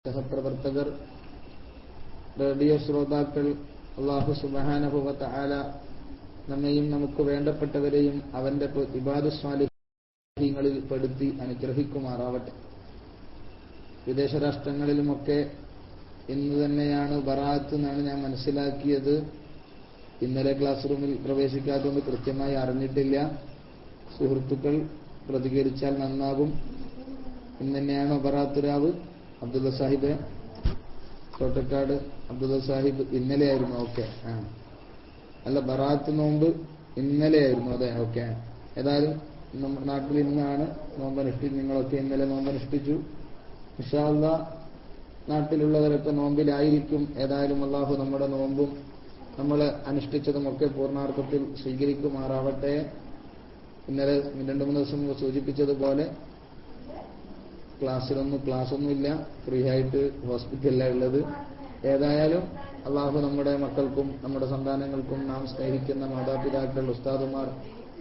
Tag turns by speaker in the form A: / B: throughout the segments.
A: സഹപ്രവർത്തകർ, റേഡിയോ ശ്രോതാക്കൾ, അല്ലാഹു സുബ്ഹാനഹു വ തആല നമ്മെയും നമുക്ക് വേണ്ടപ്പെട്ടവരെയും അവന്റെ ഇബാദത്ത് സ്വാലിഹീങ്ങളിൽ പെടുത്തി അനുഗ്രഹിക്കുമാറാവട്ടെ. വിദേശ രാഷ്ട്രങ്ങളിലുമൊക്കെ ഇന്ന് തന്നെയാണ് ബറാഅത്ത് എന്നാണ് ഞാൻ മനസ്സിലാക്കിയത്. ഇന്നലെ ക്ലാസ് റൂമിൽ പ്രവേശിക്കാത്തതുകൊണ്ട് കൃത്യമായി അറിഞ്ഞിട്ടില്ല. സുഹൃത്തുക്കൾ പ്രതികരിച്ചാൽ നന്നാകും. ഇന്ന് തന്നെയാണോ ബറാഅത്ത് രാവ്? അബ്ദുള്ള സാഹിബ് തോട്ടക്കാട് അബ്ദുള്ള സാഹിബ് ഇന്നലെയായിരുന്നു. ഓക്കെ, അല്ല, ബറാഅത്ത് നോമ്പ് ഇന്നലെയായിരുന്നു. അതെ, ഓക്കെ. ഏതായാലും നമ്മുടെ നാട്ടിൽ ഇന്നാണ് നോമ്പനുഷ്ഠിച്ചു. നിങ്ങളൊക്കെ ഇന്നലെ നോമ്പനുഷ്ഠിച്ചു. ഇൻഷാ അല്ലാഹ് നാട്ടിലുള്ളവരൊക്കെ നോമ്പിലായിരിക്കും. ഏതായാലും അല്ലാഹു നമ്മുടെ നോമ്പും നമ്മൾ അനുഷ്ഠിച്ചതുമൊക്കെ പൂർണ്ണാർത്ഥത്തിൽ സ്വീകരിക്കുമാറാവട്ടെ. ഇന്നലെ 2-3 ദിവസം മുമ്പ് സൂചിപ്പിച്ചതുപോലെ ക്ലാസ്സൊന്നുമില്ല, ഫ്രീ ആയിട്ട് ഹോസ്പിറ്റലിലാണ് ഉള്ളത്. ഏതായാലും അല്ലാഹു നമ്മുടെ മക്കൾക്കും നമ്മുടെ സന്താനങ്ങൾക്കും നാം സ്നേഹിക്കുന്ന മാതാപിതാക്കൾ, ഉസ്താദുമാർ,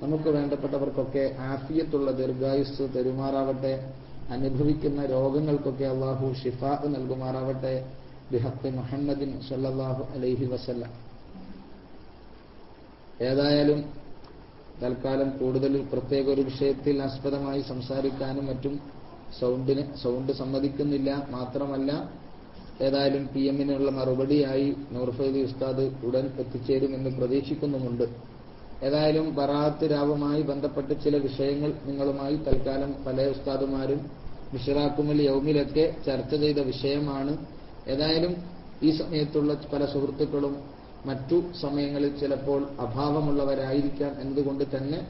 A: നമുക്ക് വേണ്ടപ്പെട്ടവർക്കൊക്കെ ആഫിയത്തുള്ള ദീർഘായുസ് തരുമാറാവട്ടെ. അനുഭവിക്കുന്ന രോഗങ്ങൾക്കൊക്കെ അല്ലാഹു ഷിഫാ നൽകുമാറാവട്ടെ. ബിഹഖ് മുഹമ്മദിൻ സല്ലല്ലാഹു അലൈഹി വസല്ലം. ഏതായാലും തൽക്കാലം കൂടുതൽ പ്രത്യേക ഒരു വിഷയത്തിൽ ആസ്പദമായി സംസാരിക്കാനും മറ്റും സൗണ്ട് സമ്മതിക്കുന്നില്ല. മാത്രമല്ല, ഏതായാലും PM-നുള്ള മറുപടിയായി നൂർഫൈദി ഉസ്താദ് ഉടൻ എത്തിച്ചേരുമെന്ന് പ്രതീക്ഷിക്കുന്നുമുണ്ട്. ഏതായാലും ബറാഅത്ത് രാവുമായി ബന്ധപ്പെട്ട് ചില വിഷയങ്ങൾ നിങ്ങളുമായി തൽക്കാലം പല ഉസ്താദുമാരും ബിശ്റാക്കുൽ യൗമിലൊക്കെ ചർച്ച ചെയ്ത വിഷയമാണ്. ഏതായാലും ഈ സമയത്തുള്ള പല സുഹൃത്തുക്കളും മറ്റു സമയങ്ങളിൽ ചിലപ്പോൾ അഭാവമുള്ളവരായിരിക്കാം എന്നതുകൊണ്ട് തന്നെ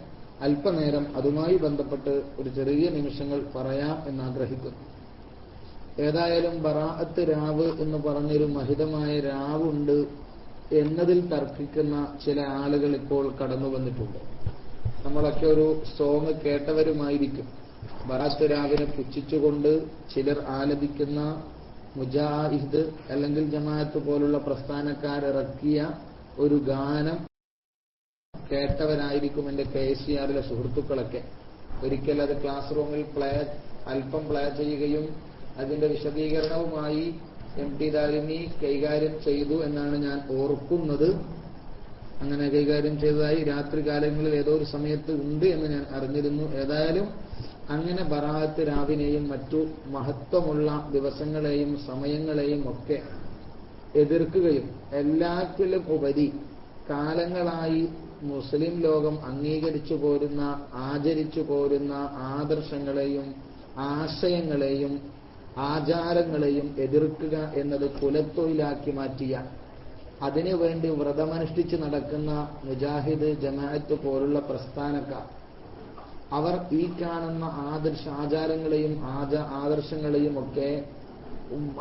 A: അല്പനേരം അതുമായി ബന്ധപ്പെട്ട് ഒരു ചെറിയ നിമിഷങ്ങൾ പറയാം എന്നാഗ്രഹിക്കുന്നു. ഏതായാലും ബറാഅത്ത് രാവ് എന്ന് പറഞ്ഞൊരു മഹിതമായ രാവുണ്ട് എന്നതിൽ തർക്കിക്കുന്ന ചില ആളുകൾ ഇപ്പോൾ കടന്നു വന്നിട്ടുണ്ട്. നമ്മളൊക്കെ ഒരു സോങ് കേട്ടവരുമായിരിക്കും. ബറാഅത്ത് രാവിനെ പുച്ഛിച്ചുകൊണ്ട് ചിലർ ആലപിക്കുന്ന മുജാഹിദ് അല്ലെങ്കിൽ ജമാഅത്ത് പോലുള്ള പ്രസ്ഥാനക്കാരിറക്കിയ ഒരു ഗാനം കേട്ടവരായിരിക്കും എന്റെ KCR-ലെ സുഹൃത്തുക്കളൊക്കെ. ഒരിക്കൽ അത് ക്ലാസ് റൂമിൽ അല്പം പ്ലേ ചെയ്യുകയും അതിന്റെ വിശദീകരണവുമായി MT ദാരിമി കൈകാര്യം ചെയ്തു എന്നാണ് ഞാൻ ഓർക്കുന്നത്. അങ്ങനെ കൈകാര്യം ചെയ്തതായി രാത്രി കാലങ്ങളിൽ ഏതോ ഒരു സമയത്ത് ഉണ്ട് എന്ന് ഞാൻ അറിഞ്ഞിരുന്നു. ഏതായാലും അങ്ങനെ ബറാഅത്ത് രാവിനെയും മറ്റു മഹത്വമുള്ള ദിവസങ്ങളെയും സമയങ്ങളെയും ഒക്കെ എതിർക്കുകയും എല്ലാറ്റിലും ഉപരി കാലങ്ങളായി മുസ്ലിം ലോകം അംഗീകരിച്ചു പോരുന്ന ആചരിച്ചു പോരുന്ന ആദർശങ്ങളെയും ആശയങ്ങളെയും ആചാരങ്ങളെയും എതിർക്കുക എന്നത് കുലത്തൊഴിലാക്കി മാറ്റിയ, അതിനുവേണ്ടി വ്രതമനുഷ്ഠിച്ച് നടക്കുന്ന മുജാഹിദ്, ജമാഅത്ത് പോലുള്ള പ്രസ്ഥാനക്കാർ, അവർ ഈ കാണുന്ന ആചാരങ്ങളെയും ആദർശങ്ങളെയും ഒക്കെ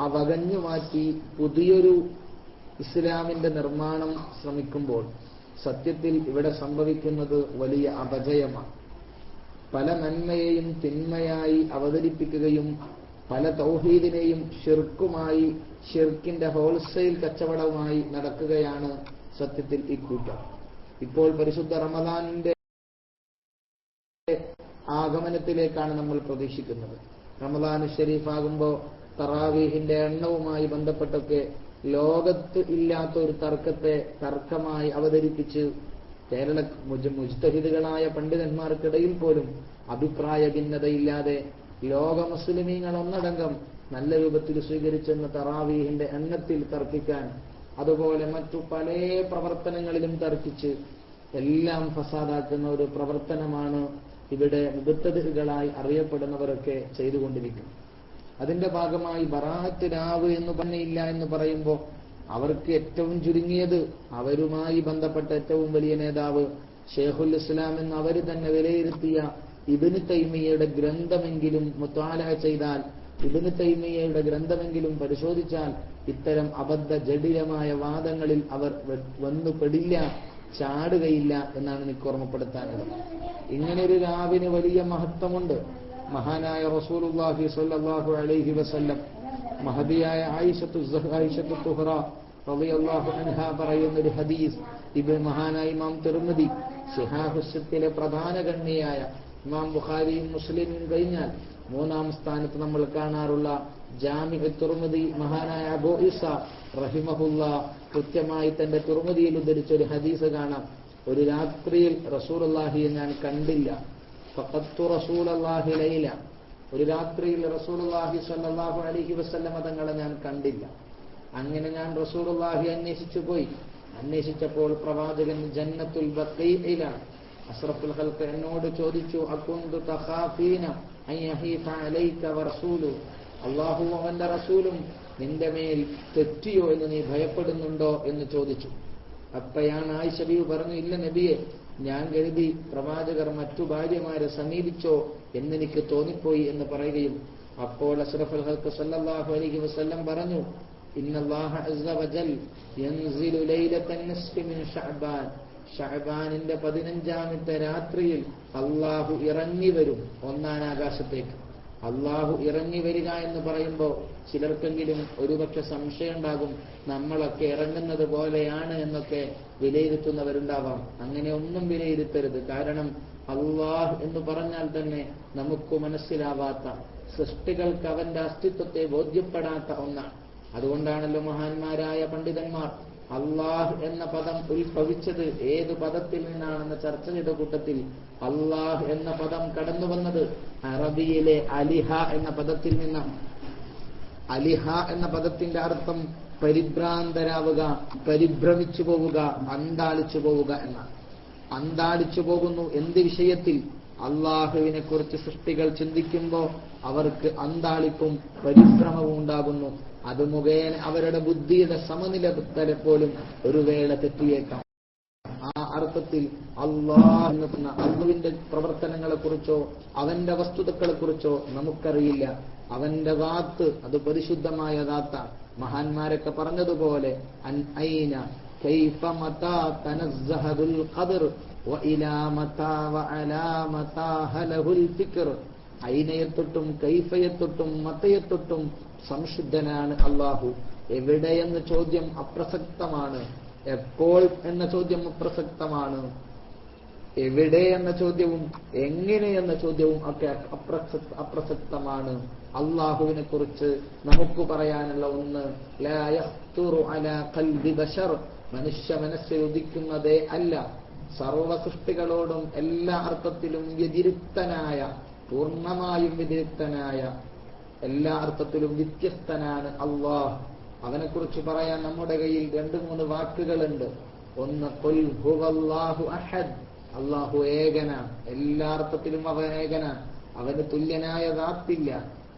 A: അവഗഞ്ഞു മാറ്റി പുതിയൊരു ഇസ്ലാമിന്റെ നിർമ്മാണം ശ്രമിക്കുമ്പോൾ സത്യത്തിൽ ഇവിടെ സംഭവിക്കുന്നത് വലിയ അപജയമാണ്. പല നന്മയെയും തിന്മയായി അവതരിപ്പിക്കുകയും പല തൗഹീദിനെയും ഷിർക്കുമായി, ഷിർക്കിന്റെ ഹോൾസെയിൽ കച്ചവടവുമായി നടക്കുകയാണ് സത്യത്തിൽ ഈ കൂട്ടം. ഇപ്പോൾ പരിശുദ്ധ റമദാനിന്റെ ആഗമനത്തിലേക്കാണ് നമ്മൾ പ്രതീക്ഷിക്കുന്നത്. റമദാൻ ഷരീഫാകുമ്പോൾ തറാവീഹിന്റെ എണ്ണവുമായി ബന്ധപ്പെട്ടൊക്കെ ലോകത്ത് ഇല്ലാത്ത ഒരു തർക്കത്തെ തർക്കമായി അവതരിപ്പിച്ച് കേരള മുജ്തഹിദുകളായ പണ്ഡിതന്മാർക്കിടയിൽ പോലും അഭിപ്രായ ഭിന്നതയില്ലാതെ ലോക മുസ്ലിമീങ്ങൾ ഒന്നടങ്കം നല്ല രൂപത്തിൽ സ്വീകരിച്ചെന്ന തറാവീഹിന്റെ എണ്ണത്തിൽ തർക്കിക്കാൻ, അതുപോലെ മറ്റു പല പ്രവർത്തനങ്ങളിലും തർക്കിച്ച് എല്ലാം ഫസാദാക്കുന്ന ഒരു പ്രവർത്തനമാണ് ഇവിടെ മുബ്തദികളായി അറിയപ്പെടുന്നവരൊക്കെ ചെയ്തുകൊണ്ടിരിക്കുന്നത്. അതിന്റെ ഭാഗമായി ബറാഅത്ത് രാവ് എന്ന് പറഞ്ഞില്ല എന്ന് പറയുമ്പോൾ അവർക്ക് ഏറ്റവും ചുരുങ്ങിയത് അവരുമായി ബന്ധപ്പെട്ട ഏറ്റവും വലിയ നേതാവ് ഷെയ്ഖുൽ ഇസ്ലാം എന്ന് അവർ തന്നെ വിലയിരുത്തിയ ഇബ്നു തൈമിയ്യയുടെ ഗ്രന്ഥമെങ്കിലും മുത്താലഅ ചെയ്താൽ, ഇബ്നു തൈമിയ്യയുടെ ഗ്രന്ഥമെങ്കിലും പരിശോധിച്ചാൽ ഇത്തരം അബദ്ധ ജഡിലമായ വാദങ്ങളിൽ അവർ വന്നുപെടില്ല, ചാടുകയില്ല എന്നാണ് എനിക്ക് ഓർമ്മപ്പെടുത്താനുള്ളത്. ഇങ്ങനെയൊരു രാവിന് വലിയ മഹത്വമുണ്ട്. മഹാനായ റസൂലുള്ളാഹി സ്വല്ലല്ലാഹു അലൈഹി വസല്ലം മഹദിയായ ആയിഷത്തു തുഹ്റ റളിയല്ലാഹു അൻഹാ പറയുന്ന ഒരു ഹദീസ്, മഹാനായ ഇമാം തിർമിദി സിഹാഹുസ്സിലെ പ്രധാന ഗണ്ണിയായ ഇമാം ബുഖാരിയും മുസ്ലിമും കഴിഞ്ഞാൽ 3-ാം സ്ഥാനത്ത് നമ്മൾ കാണാറുള്ള ജാമി തുർമുദി മഹാനായ അബൂ ഇസ റഹിമഹുല്ലാ കൃത്യമായി തന്റെ തുർമുദിയിൽ ഉദ്ധരിച്ച ഒരു ഹദീസ് കാണാം. ഒരു രാത്രിയിൽ റസൂലുള്ളാഹിയെ ഞാൻ കണ്ടില്ല. ഫഖത്തു റസൂലുള്ളാഹി ലൈല, ഒരു രാത്രിയിൽ റസൂലുള്ളാഹി സ്വല്ലല്ലാഹു അലൈഹി വസല്ലമ തങ്ങളെ ഞാൻ കണ്ടില്ല. അങ്ങനെ ഞാൻ റസൂലുള്ളാഹി അന്വേഷിച്ചു പോയി. അന്വേഷിച്ചപ്പോൾ പ്രവാചകൻ ജന്നത്തുൽ ബഖീഇലാണ്. അഷ്റഫുൽ ഖൽഖ് എന്നോട് ചോദിച്ചു, അകുന്തു തഖാഫീന അൻ യഹീഫ അലൈക വറസൂലു, അല്ലാഹു അവന്റെ റസൂലും നിന്റെ മേൽ തെറ്റിയോ എന്ന് നീ ഭയപ്പെടുന്നുണ്ടോ എന്ന് ചോദിച്ചു. അപ്പോഴാണ് ആയിഷ ബീവി പറഞ്ഞു, ഇല്ല നബിയെ, ഞാൻ കരുതി പ്രവാചകർ മറ്റു ഭാര്യമാരെ സമീപിച്ചോ എന്നെനിക്ക് തോന്നിപ്പോയി എന്ന് പറയുകയും, അപ്പോൾ അഷ്റഫുൽ ഖൽഖ് സല്ലല്ലാഹു അലൈഹി വസല്ലം പറഞ്ഞു, ഇന്നല്ലാഹ അസ്സ വജൽ യൻസിലു ലൈലത്തൻ നിസ്ഫി മിൻ ശഅബാൻ, ശഅബാനിന്റെ 15ാമത്തെ രാത്രിയിൽ അല്ലാഹു ഇറങ്ങി വരും ഒന്നാം ആകാശത്തേക്ക്. അല്ലാഹു ഇറങ്ങി വരിക എന്ന് പറയുമ്പോൾ ചിലർക്കെങ്കിലും ഒരുപക്ഷെ സംശയം ഉണ്ടാകും, നമ്മളൊക്കെ ഇറങ്ങുന്നത് പോലെയാണ് എന്നൊക്കെ വിലയിരുത്തുന്നവരുണ്ടാവാം. അങ്ങനെ ഒന്നും വിലയിരുത്തരുത്. കാരണം അല്ലാഹ് എന്ന് പറഞ്ഞാൽ തന്നെ നമുക്ക് മനസ്സിലാവാത്ത, സൃഷ്ടികൾക്ക് അവന്റെ അസ്തിത്വത്തെ ബോധ്യപ്പെടാത്ത ഒന്നാണ്. അതുകൊണ്ടാണല്ലോ മഹാന്മാരായ പണ്ഡിതന്മാർ അല്ലാഹ് എന്ന പദം ഉത്ഭവിച്ചത് ഏത് പദത്തിൽ നിന്നാണെന്ന ചർച്ച ചെയ്ത കൂട്ടത്തിൽ അല്ലാഹ് എന്ന പദം കടന്നു വന്നത് അറബിയിലെ അലിഹ എന്ന പദത്തിൽ നിന്നാണ്. അലിഹ എന്ന പദത്തിന്റെ അർത്ഥം പരിഭ്രാന്തരാവുക, പരിഭ്രമിച്ചു പോവുക, അന്താളിച്ചു പോവുക എന്നാണ്. അന്താളിച്ചു പോകുന്നു എന്ത് വിഷയത്തിൽ? അള്ളാഹുവിനെ കുറിച്ച് സൃഷ്ടികൾ ചിന്തിക്കുമ്പോൾ അവർക്ക് അന്താളിപ്പും പരിഭ്രമവും ഉണ്ടാകുന്നു. അത് മുഖേന അവരുടെ ബുദ്ധിയുടെ സമനില പോലും ഒരു വേള തെറ്റിയേക്കാം. ആ അർത്ഥത്തിൽ അല്ലാഹ് എന്ന അല്ലാഹുവിന്റെ പ്രവർത്തനങ്ങളെ കുറിച്ചോ അവന്റെ വസ്തുതകളെ കുറിച്ചോ നമുക്കറിയില്ല. അവന്റെ ദാത്ത് അത് പരിശുദ്ധമായ ദാത്താണ്. മഹാന്മാരൊക്കെ പറഞ്ഞതുപോലെ അൻ ഐന കൈഫ മതാ തനസ്സഹുൽ ഖദർ വഇലാ മതാ വഅലാ മതാ ഹലഹുൽ ഫിക്ർ. ഐനയെത്തൊട്ടും കൈഫയെത്തൊട്ടും മതയെത്തൊട്ടും സംശുദ്ധനാണ് അല്ലാഹു. എവിടെയെന്ന ചോദ്യം അപ്രസക്തമാണ്. എപ്പോൾ എന്ന ചോദ്യം അപ്രസക്തമാണ്. എവിടെ എന്ന ചോദ്യവും എങ്ങനെ എന്ന ചോദ്യവും ഒക്കെ അപ്രസക്തമാണ്. അള്ളാഹുവിനെ കുറിച്ച് നമുക്ക് പറയാനുള്ള ഒന്ന്, ലാ യഖ്തുറു അലാ ഖൽബി ബശർ, മനുഷ്യ മനസ്സിൽ ഉദിക്കുന്നതേ അല്ല. സർവ സൃഷ്ടികളോടും എല്ലാ അർത്ഥത്തിലും വ്യതിരിക്തനായ, പൂർണ്ണമായും വ്യതിരിക്തനായ, എല്ലാ അർത്ഥത്തിലും വ്യത്യസ്തനാണ് അള്ളാഹ്. അവനെക്കുറിച്ച് പറയാൻ നമ്മുടെ കയ്യിൽ 2-3 വാക്കുകളുണ്ട്. ഒന്ന് ഖുൽ ഹുവല്ലാഹു അഹദ്, അള്ളാഹു ഏകനാണ്. എല്ലാ അർത്ഥത്തിലും അവൻ ഏകനാണ്. അവന് തുല്യനായ ദാത്തില്ല,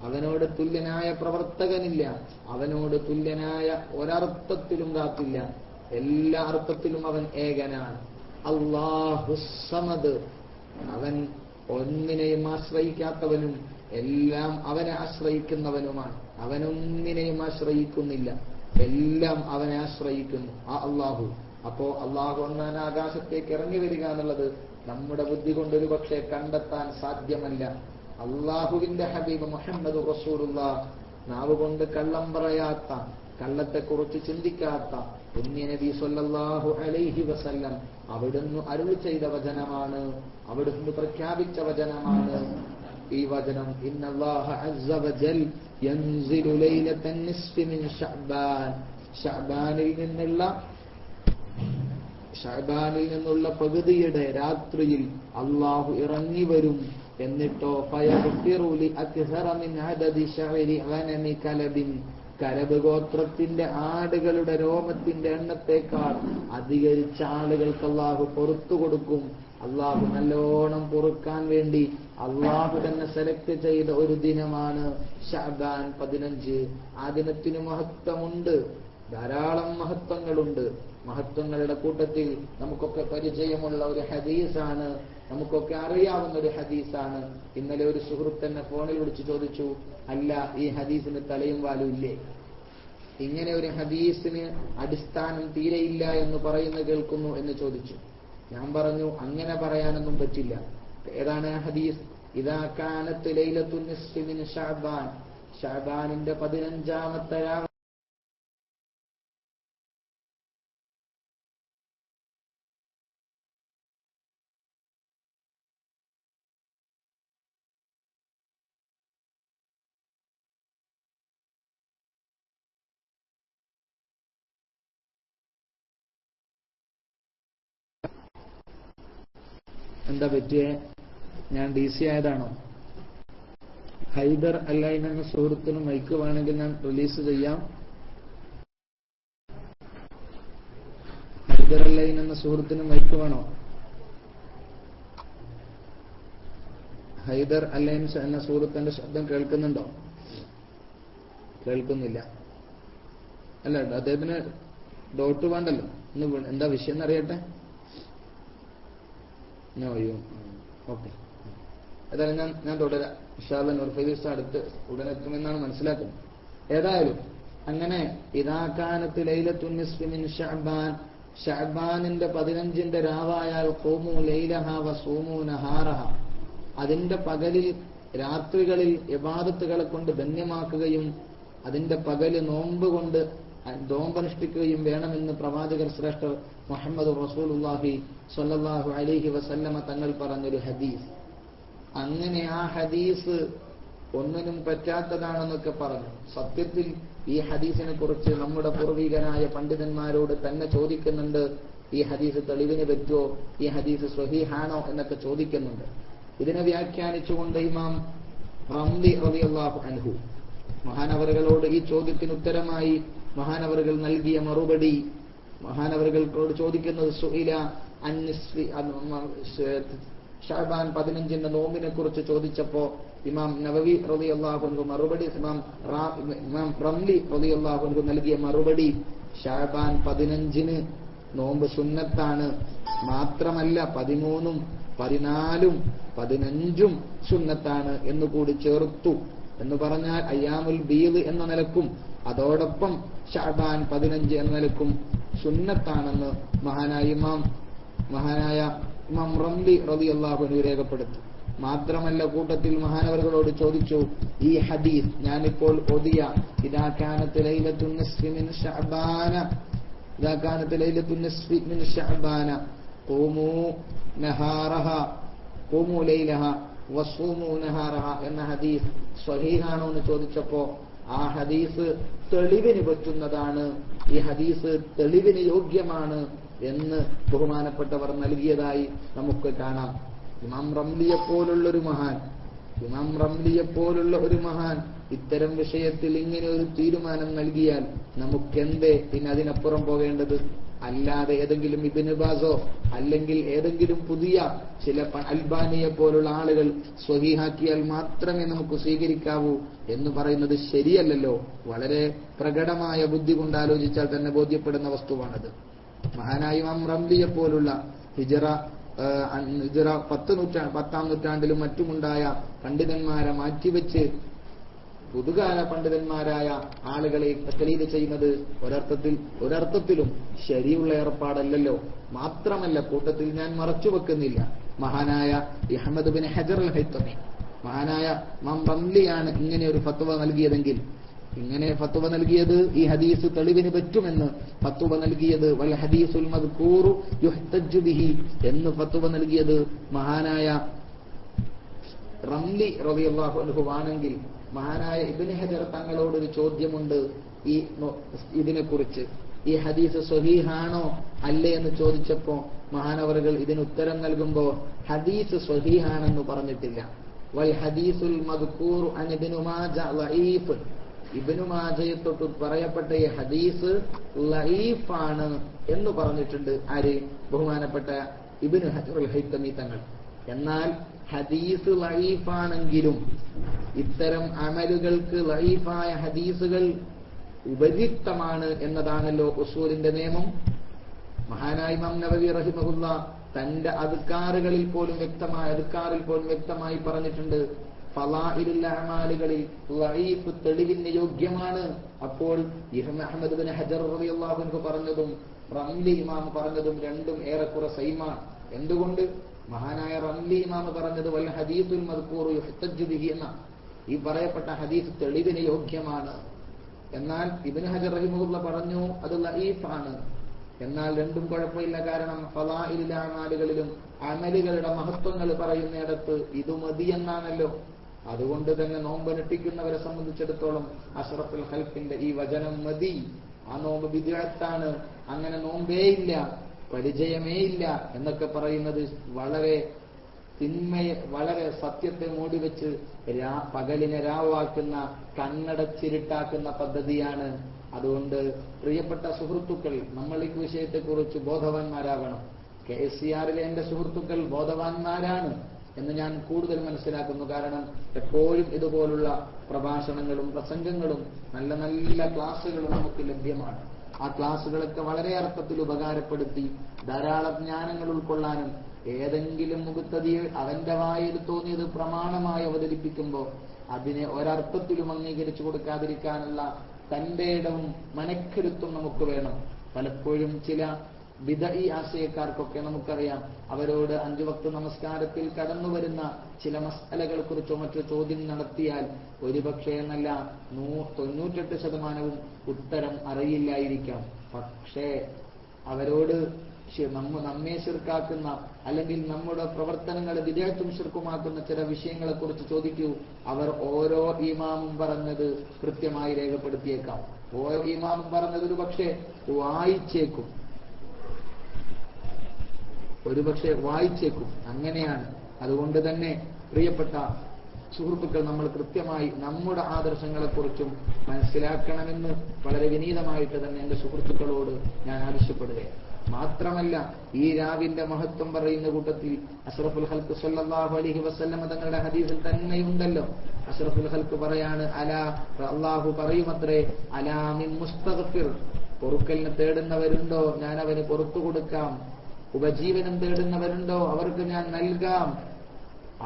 A: അവനോട് തുല്യനായ പ്രവർത്തകനില്ല, അവനോട് തുല്യനായ ഒരർത്ഥത്തിലും ദാത്തില്ല. എല്ലാ അർത്ഥത്തിലും അവൻ ഏകനാണ്. അല്ലാഹു സമദ്, അവൻ ഒന്നിനെയും ആശ്രയിക്കാത്തവനും എല്ലാം അവനെ ആശ്രയിക്കുന്നവനുമാണ്. അവനൊന്നിനെയും ആശ്രയിക്കുന്നില്ല, എല്ലാം അവനെ ആശ്രയിക്കുന്നു ആ അള്ളാഹു. അപ്പോ അള്ളാഹു ഒന്നാൻ ആകാശത്തേക്ക് ഇറങ്ങി വരിക എന്നുള്ളത് നമ്മുടെ ബുദ്ധി കൊണ്ട് ഒരു പക്ഷേ കണ്ടെത്താൻ സാധ്യമല്ല. അള്ളാഹുവിന്റെ ഹബീബ് മുഹമ്മദ് റസൂലുള്ളാഹ് നാവ് കൊണ്ട് കള്ളം പറയാത്ത, കള്ളത്തെക്കുറിച്ച് ചിന്തിക്കാത്ത പുണ്യ നബി സ്വല്ലല്ലാഹു അലൈഹി വസല്ലം അവിടുന്ന് അരുളി ചെയ്ത വചനമാണ്, അവിടുന്ന് പ്രഖ്യാപിച്ച വചനമാണ് ഈ വചനം. ഇന്നല്ലാഹ അസ്സ വജൽ യൻസിലു ലൈലത്തൻ നിസ്ഫി മിൻ ശഅബാൻ, ശഅബാനിൽ നിന്നുള്ള പകുതിയുടെ രാത്രിയിൽ അള്ളാഹു ഇറങ്ങി വരും. എന്നിട്ടോ ഫയഗ്ഫിറു ലി അക്സറ മിൻ അദദി ശഅരി ഗനമി കലബിൻ, കലബ് ഗോത്രത്തിന്റെ ആടുകളുടെ രോമത്തിന്റെ എണ്ണത്തേക്കാൾ അധികരിച്ച ആളുകൾക്ക് അള്ളാഹു പൊറുത്തു കൊടുക്കും. അള്ളാഹു നല്ലോണം പൊറുക്കാൻ വേണ്ടി അള്ളാഹു തന്നെ സെലക്ട് ചെയ്ത ഒരു ദിനമാണ് ശഅബാൻ 15. ആ ദിനത്തിന് മഹത്വമുണ്ട്, ധാരാളം മഹത്വങ്ങളുണ്ട്. മഹത്വങ്ങളുടെ കൂട്ടത്തിൽ നമുക്കൊക്കെ പരിചയമുള്ള ഒരു ഹദീസാണ്, നമുക്കൊക്കെ അറിയാവുന്ന ഒരു ഹദീസാണ്. ഇന്നലെ ഒരു സുഹൃത്ത് എന്നെ ഫോണിൽ വിളിച്ചു ചോദിച്ചു, അല്ല ഈ ഹദീസിന് തലയും വാലും ഇല്ലേ? ഇങ്ങനെ ഒരു ഹദീസിന് അടിസ്ഥാനം തീരെയില്ല എന്ന് പറയുന്ന കേൾക്കുന്നു എന്ന് ചോദിച്ചു. ഞാൻ പറഞ്ഞു, അങ്ങനെ പറയാനൊന്നും പറ്റില്ല. ഏതാണ് ഹദീസ്? ഇദാ കാനത്ത് ലൈലത്തുൻ നിസ്ഫി മിൻ ശഅബാൻ, ശഅബാനിന്റെ 15ാമത്തെ രാവ് എന്താ പറ്റിയേ? ഞാൻ DC ആയതാണോ? ഹൈദർ അല്ലൈൻ എന്ന സുഹൃത്തിന് മൈക്ക് വേണമെങ്കിൽ ഞാൻ റിലീസ് ചെയ്യാം. ഹൈദർ അല്ലൈൻ എന്ന സുഹൃത്തിന് മൈക്ക് വേണോ? ഹൈദർ അല്ലൈൻ എന്ന സുഹൃത്തിന്റെ ശബ്ദം കേൾക്കുന്നുണ്ടോ? കേൾക്കുന്നില്ല. അല്ല, അദ്ദേഹത്തിന് ഡോട്ട് വേണ്ടല്ലോ. എന്താ വിഷയം എന്നറിയട്ടെ. ഓക്കെ, ഏതായാലും ഞാൻ തുടരാം. ഇൻഷാല്ലാഹ് നൂർഫൈദ് അടുത്ത് ഉടനെത്തുമെന്നാണ് മനസ്സിലാക്കുന്നത്. ഏതായാലും അങ്ങനെ ഇദാ കാനത്ത് ലൈലത്തുൻ നിസ്ഫി മിൻ ശഅബാൻ, ശഅബാനിന്റെ 15ന്റെ രാവായാൽ ഖൂമു ലൈലഹ വസൂമു നഹാറഹ, അതിന്റെ പകലിൽ രാത്രികളിൽ ഇബാദത്തുകളെ കൊണ്ട് ധന്യമാക്കുകയും അതിന്റെ പകല് നോമ്പനുഷ്ഠിക്കുകയും വേണമെന്ന് പ്രവാചകർ ശ്രേഷ്ഠർ മുഹമ്മദ് റസൂലുള്ളാഹി സ്വല്ലല്ലാഹു അലൈഹി വസല്ലമ തങ്ങൾ പറഞ്ഞൊരു ഹദീസ്. അങ്ങനെ ആ ഹദീസ് ഒന്നിനും പറ്റാത്തതാണെന്നൊക്കെ പറഞ്ഞു. സത്യത്തിൽ ഈ ഹദീസിനെ കുറിച്ച് നമ്മുടെ പൂർവികനായ പണ്ഡിതന്മാരോട് തന്നെ ചോദിക്കുന്നുണ്ട്. ഈ ഹദീസ് തെളിവിന് പറ്റുമോ, ഈ ഹദീസ് സ്വഹീഹാണോ എന്നൊക്കെ ചോദിക്കുന്നുണ്ട്. ഇതിനെ വ്യാഖ്യാനിച്ചുകൊണ്ട് ഇമാം റംലി റളിയല്ലാഹു അൻഹു മഹാനവറുകളോട് ഈ ചോദ്യത്തിന് ഉത്തരമായി മഹാനവറുകൾ നൽകിയ മറുപടി, മഹാനവറുകളോട് ചോദിക്കുന്നത് സുഇല അൻ നിസ്ഫി ശഅബാൻ 15ന്റെ നോമ്പിനെ കുറിച്ച് ചോദിച്ചപ്പോ ഇമാം നവവി റളിയല്ലാഹു അൻഹു മറുപടി, ഇമാം റംലി റളിയല്ലാഹു അൻഹു നൽകിയ മറുപടി, ശഅബാൻ 15ന് നോമ്പ് സുന്നത്താണ്, മാത്രമല്ല 13ഉം 14ഉം 15ഉം സുന്നത്താണ് എന്നുകൂടി ചേർത്തു. എന്ന് പറഞ്ഞാൽ അയ്യാമുൽ ബീദ് എന്ന നിലക്കും അതോടൊപ്പം ശഅബാൻ 15 എന്ന നിലക്കും സുന്നത്താണെന്ന് മഹാനായ ഇമാം റംലി റളിയല്ലാഹു അൻഹു രേഖപ്പെടുത്തി. മാത്രമല്ല കൂട്ടത്തിൽ മഹാനവറുകളോട് ചോദിച്ചു, ഈ ഹദീസ് ഞാനിപ്പോൾ ഓതിയ ഇദാ കാനത്ത് ലൈലത്തുൻ നിസ്ഫി മിൻ ശഅബാന, ഇദാ കാനത്ത് ലൈലത്തുൻ നിസ്ഫി മിൻ ശഅബാന ഖൂമു നഹാറഹ ഖൂമു ലൈലഹ വസൂമു നഹാറഹ എന്ന ഹദീസ് സ്വഹീഹാണോ എന്ന് ചോദിച്ചപ്പോ ആ ഹദീസ് തെളിവിന് പറ്റുന്നതാണ്, ഈ ഹദീസ് തെളിവിന് യോഗ്യമാണ് എന്ന് ബഹുമാനപ്പെട്ടവർ നൽകിയതായി നമുക്ക് കാണാം. ഇമാം റംലിയെപ്പോലുള്ള ഒരു മഹാൻ ഇത്തരം വിഷയത്തിൽ ഇങ്ങനെ ഒരു തീരുമാനം നൽകിയാൽ നമുക്കെന്തേ പിന്നെ അതിനപ്പുറം പോകേണ്ടത്? അല്ലാതെ ഏതെങ്കിലും ഇബ്നു ബാസോ അല്ലെങ്കിൽ ഏതെങ്കിലും പുതിയ ചില അൽബാനിയെ പോലുള്ള ആളുകൾ സ്വഹീഹാക്കിയാൽ മാത്രമേ നമുക്ക് സ്വീകരിക്കാവൂ എന്ന് പറയുന്നത് ശരിയല്ലല്ലോ. വളരെ പ്രകടമായ ബുദ്ധി കൊണ്ട് ആലോചിച്ചാൽ തന്നെ ബോധ്യപ്പെടുന്ന വസ്തുവാണത്. മഹാനായ ഇമാം റംലിയെ പോലുള്ള ഹിജറ 10ാം നൂറ്റാണ്ടിലും മറ്റുമുണ്ടായ പണ്ഡിതന്മാരെ മാറ്റിവെച്ച് പുതുകാല പണ്ഡിതന്മാരായ ആളുകളെ തഖ്ലീദ് ചെയ്യുന്നത് ഒരർത്ഥത്തിലും ശരിയുള്ള ഏർപ്പാടല്ലല്ലോ. മാത്രമല്ല കൂട്ടത്തിൽ ഞാൻ മറച്ചുവെക്കുന്നില്ല, മഹാനായ അഹ്മദ് ബിൻ ഹജർ അൽ ഹൈത്തമി, മഹാനായ ഇമാം റംലിയാണ് ഇങ്ങനെ ഒരു ഫത്വ നൽകിയതെങ്കിൽ, ഇങ്ങനെ ഫത്വ നൽകിയത് ഈ ഹദീസ് തെളിവിന് പറ്റുമെന്ന് ഫത്വ നൽകിയത് വൽ ഹദീസുൽ മദ്കൂറു യുഹ്തജ്ജു ബിഹി എന്ന് ഫത്വ നൽകിയത് മഹാനായ റംലി റളിയല്ലാഹു അൻഹു ആണെങ്കിൽ, മഹാനായ ഇബ്നു ഹജർ തങ്ങളോടൊരു ചോദ്യമുണ്ട് ഇതിനെക്കുറിച്ച്. ഈ ഹദീസ് സ്വഹീഹാണോ അല്ലേ എന്ന് ചോദിച്ചപ്പോ മഹാനവറുകൾ ഇതിന് ഉത്തരം നൽകുമ്പോ ഹദീസ് സ്വഹീഹാണെന്ന് പറഞ്ഞിട്ടില്ല. വൽ ഹദീസുൽ മദ്കൂറു അൻ ഇബ്നു മാജ ലഈഫ്, ഇബ്നു മാജയെ തൊട്ട് പറയപ്പെട്ട ഈ ഹദീസ് ലഈഫാണ് എന്ന് പറഞ്ഞിട്ടുണ്ട്. ആര്? ബഹുമാനപ്പെട്ട ഇബ്നു ഹജർ അൽ ഹൈത്തമി തങ്ങൾ. എന്നാൽ ഹദീസ് ലഈഫാണെങ്കിലും ഇത്തരം അമലുകൾക്ക് ലഈഫായ ഹദീസുകൾ ഉപരിക്തമാണ് എന്നതാണല്ലോ ഉസൂലിന്റെ നിയമം. മഹാനായ ഇമാം നവവി റഹിമഹുല്ലാ തന്റെ അദ്കാറുകളിൽ പോലും വ്യക്തമായി പറഞ്ഞിട്ടുണ്ട്, ഫളായിലുൽ അഅമാലുകളിൽ ലഈഫ് തെളിവിന് യോഗ്യമാണ്. അപ്പോൾ അഹ്മദ് ബിൻ ഹജർ റളിയല്ലാഹു അൻഹു പറഞ്ഞതും റംലി ഇമാം പറഞ്ഞതും രണ്ടും ഏറെക്കുറെ സൈമാണ്. എന്തുകൊണ്ട്? മഹാനായ റംലി ഇമാം പറഞ്ഞത് വൽ ഹദീസുൽ മദ്കൂറു യുഹ്തജ്ജു ബിഹി എന്ന ഈ പറയപ്പെട്ട ഹദീസ് തെളിവിന് യോഗ്യമാണ്. എന്നാൽ ഇബ്നു ഹജർ റഹിമഹുല്ലാഹ് പറഞ്ഞു അത് ലഈഫാണ്. എന്നാൽ രണ്ടും കുഴപ്പമില്ല, കാരണം ഫളായിലുൽ അഅമാലുകളിലും അമലുകളുടെ മഹത്വങ്ങൾ പറയുന്നിടത്ത് ഇത് മതി എന്നാണല്ലോ. അതുകൊണ്ട് തന്നെ നോമ്പനുഷ്ഠിക്കുന്നവരെ സംബന്ധിച്ചിടത്തോളം അഷ്റഫുൽ ഖൽഖിന്റെ ഈ വചനം മതി. ആ നോമ്പ് ബിദ്അത്താണ്, അങ്ങനെ നോമ്പേ ഇല്ല, പരിചയമേ ഇല്ല എന്നൊക്കെ പറയുന്നത് വളരെ തിന്മയെ വളരെ സത്യത്തെ മൂടിവെച്ച് പകലിനെ രാവാക്കുന്ന കണ്ണടച്ചിരുട്ടാക്കുന്ന പദ്ധതിയാണ്. അതുകൊണ്ട് പ്രിയപ്പെട്ട സുഹൃത്തുക്കൾ, നമ്മൾ ഈ വിഷയത്തെക്കുറിച്ച് ബോധവാന്മാരാവണം. KSCR-ലെ എന്റെ സുഹൃത്തുക്കൾ ബോധവാന്മാരാണ് എന്ന് ഞാൻ കൂടുതൽ മനസ്സിലാക്കുന്നു. കാരണം എപ്പോഴും ഇതുപോലുള്ള പ്രഭാഷണങ്ങളും പ്രസംഗങ്ങളും നല്ല നല്ല ക്ലാസുകളും നമുക്ക് ലഭ്യമാണ്. ആ ക്ലാസുകളൊക്കെ വളരെ അർത്ഥത്തിൽ ഉപകാരപ്പെടുത്തി ധാരാളം ജ്ഞാനങ്ങൾ ഉൾക്കൊള്ളാനും ഏതെങ്കിലും മുഖത്തതിയെ അവന്റെ വായിൽ തോന്നിയത് പ്രമാണമായി അവതരിപ്പിക്കുമ്പോൾ അതിനെ ഒരർത്ഥത്തിലും അംഗീകരിച്ചു കൊടുക്കാതിരിക്കാനുള്ള തന്റെ ഇടവും മനക്കരുത്തും നമുക്ക് വേണം. പലപ്പോഴും ചില ബിദഈ ആശയക്കാർക്കൊക്കെ നമുക്കറിയാം, അവരോട് 5 വക്ത് നമസ്കാരത്തിൽ കടന്നു വരുന്ന ചില മസ്അലകളെ കുറിച്ചോ മറ്റോ ചോദ്യം നടത്തിയാൽ ഒരുപക്ഷെ എന്നല്ല 98% ഉത്തരം അറിയില്ലായിരിക്കാം. പക്ഷേ അവരോട് നമ്മെ ശിർക്കാക്കുന്ന അല്ലെങ്കിൽ നമ്മുടെ പ്രവർത്തനങ്ങളെ വിദേഹത്തും ശിർക്കുമാക്കുന്ന ചില വിഷയങ്ങളെ കുറിച്ച് ചോദിക്കൂ. അവർ ഓരോ ഇമാമും പറഞ്ഞത് കൃത്യമായി രേഖപ്പെടുത്തിയേക്കാം. ഓരോ ഇമാമും പറഞ്ഞത് ഒരുപക്ഷെ വായിച്ചേക്കും. അങ്ങനെയാണ്. അതുകൊണ്ട് തന്നെ പ്രിയപ്പെട്ട സുഹൃത്തുക്കൾ, നമ്മൾ കൃത്യമായി നമ്മുടെ ആദർശങ്ങളെക്കുറിച്ചും മനസ്സിലാക്കണമെന്ന് വളരെ വിനീതമായിട്ട് തന്നെ എന്റെ സുഹൃത്തുക്കളോട് ഞാൻ ആവശ്യപ്പെടുകയാണ്. മാത്രമല്ല, ഈ രാവിന്റെ മഹത്വം പറയുന്ന കൂട്ടത്തിൽ അഷ്റഫുൽ ഖൽഖ് സ്വല്ലല്ലാഹു അലൈഹി വസല്ലം തങ്ങളുടെ ഹദീസിൽ തന്നെയുണ്ടല്ലോ. അഷ്റഫുൽ ഖൽഖ് പറയാണ്, അല്ലാഹു പറയുമത്രേ, അലാ മിൻ മുസ്തഗ്ഫിർ, പൊറുക്കലിനെ തേടുന്നവരുണ്ടോ ഞാൻ അവന് പുറത്തു കൊടുക്കാം. ഉപജീവനം തേടുന്നവരുണ്ടോ അവർക്ക് ഞാൻ നൽകാം.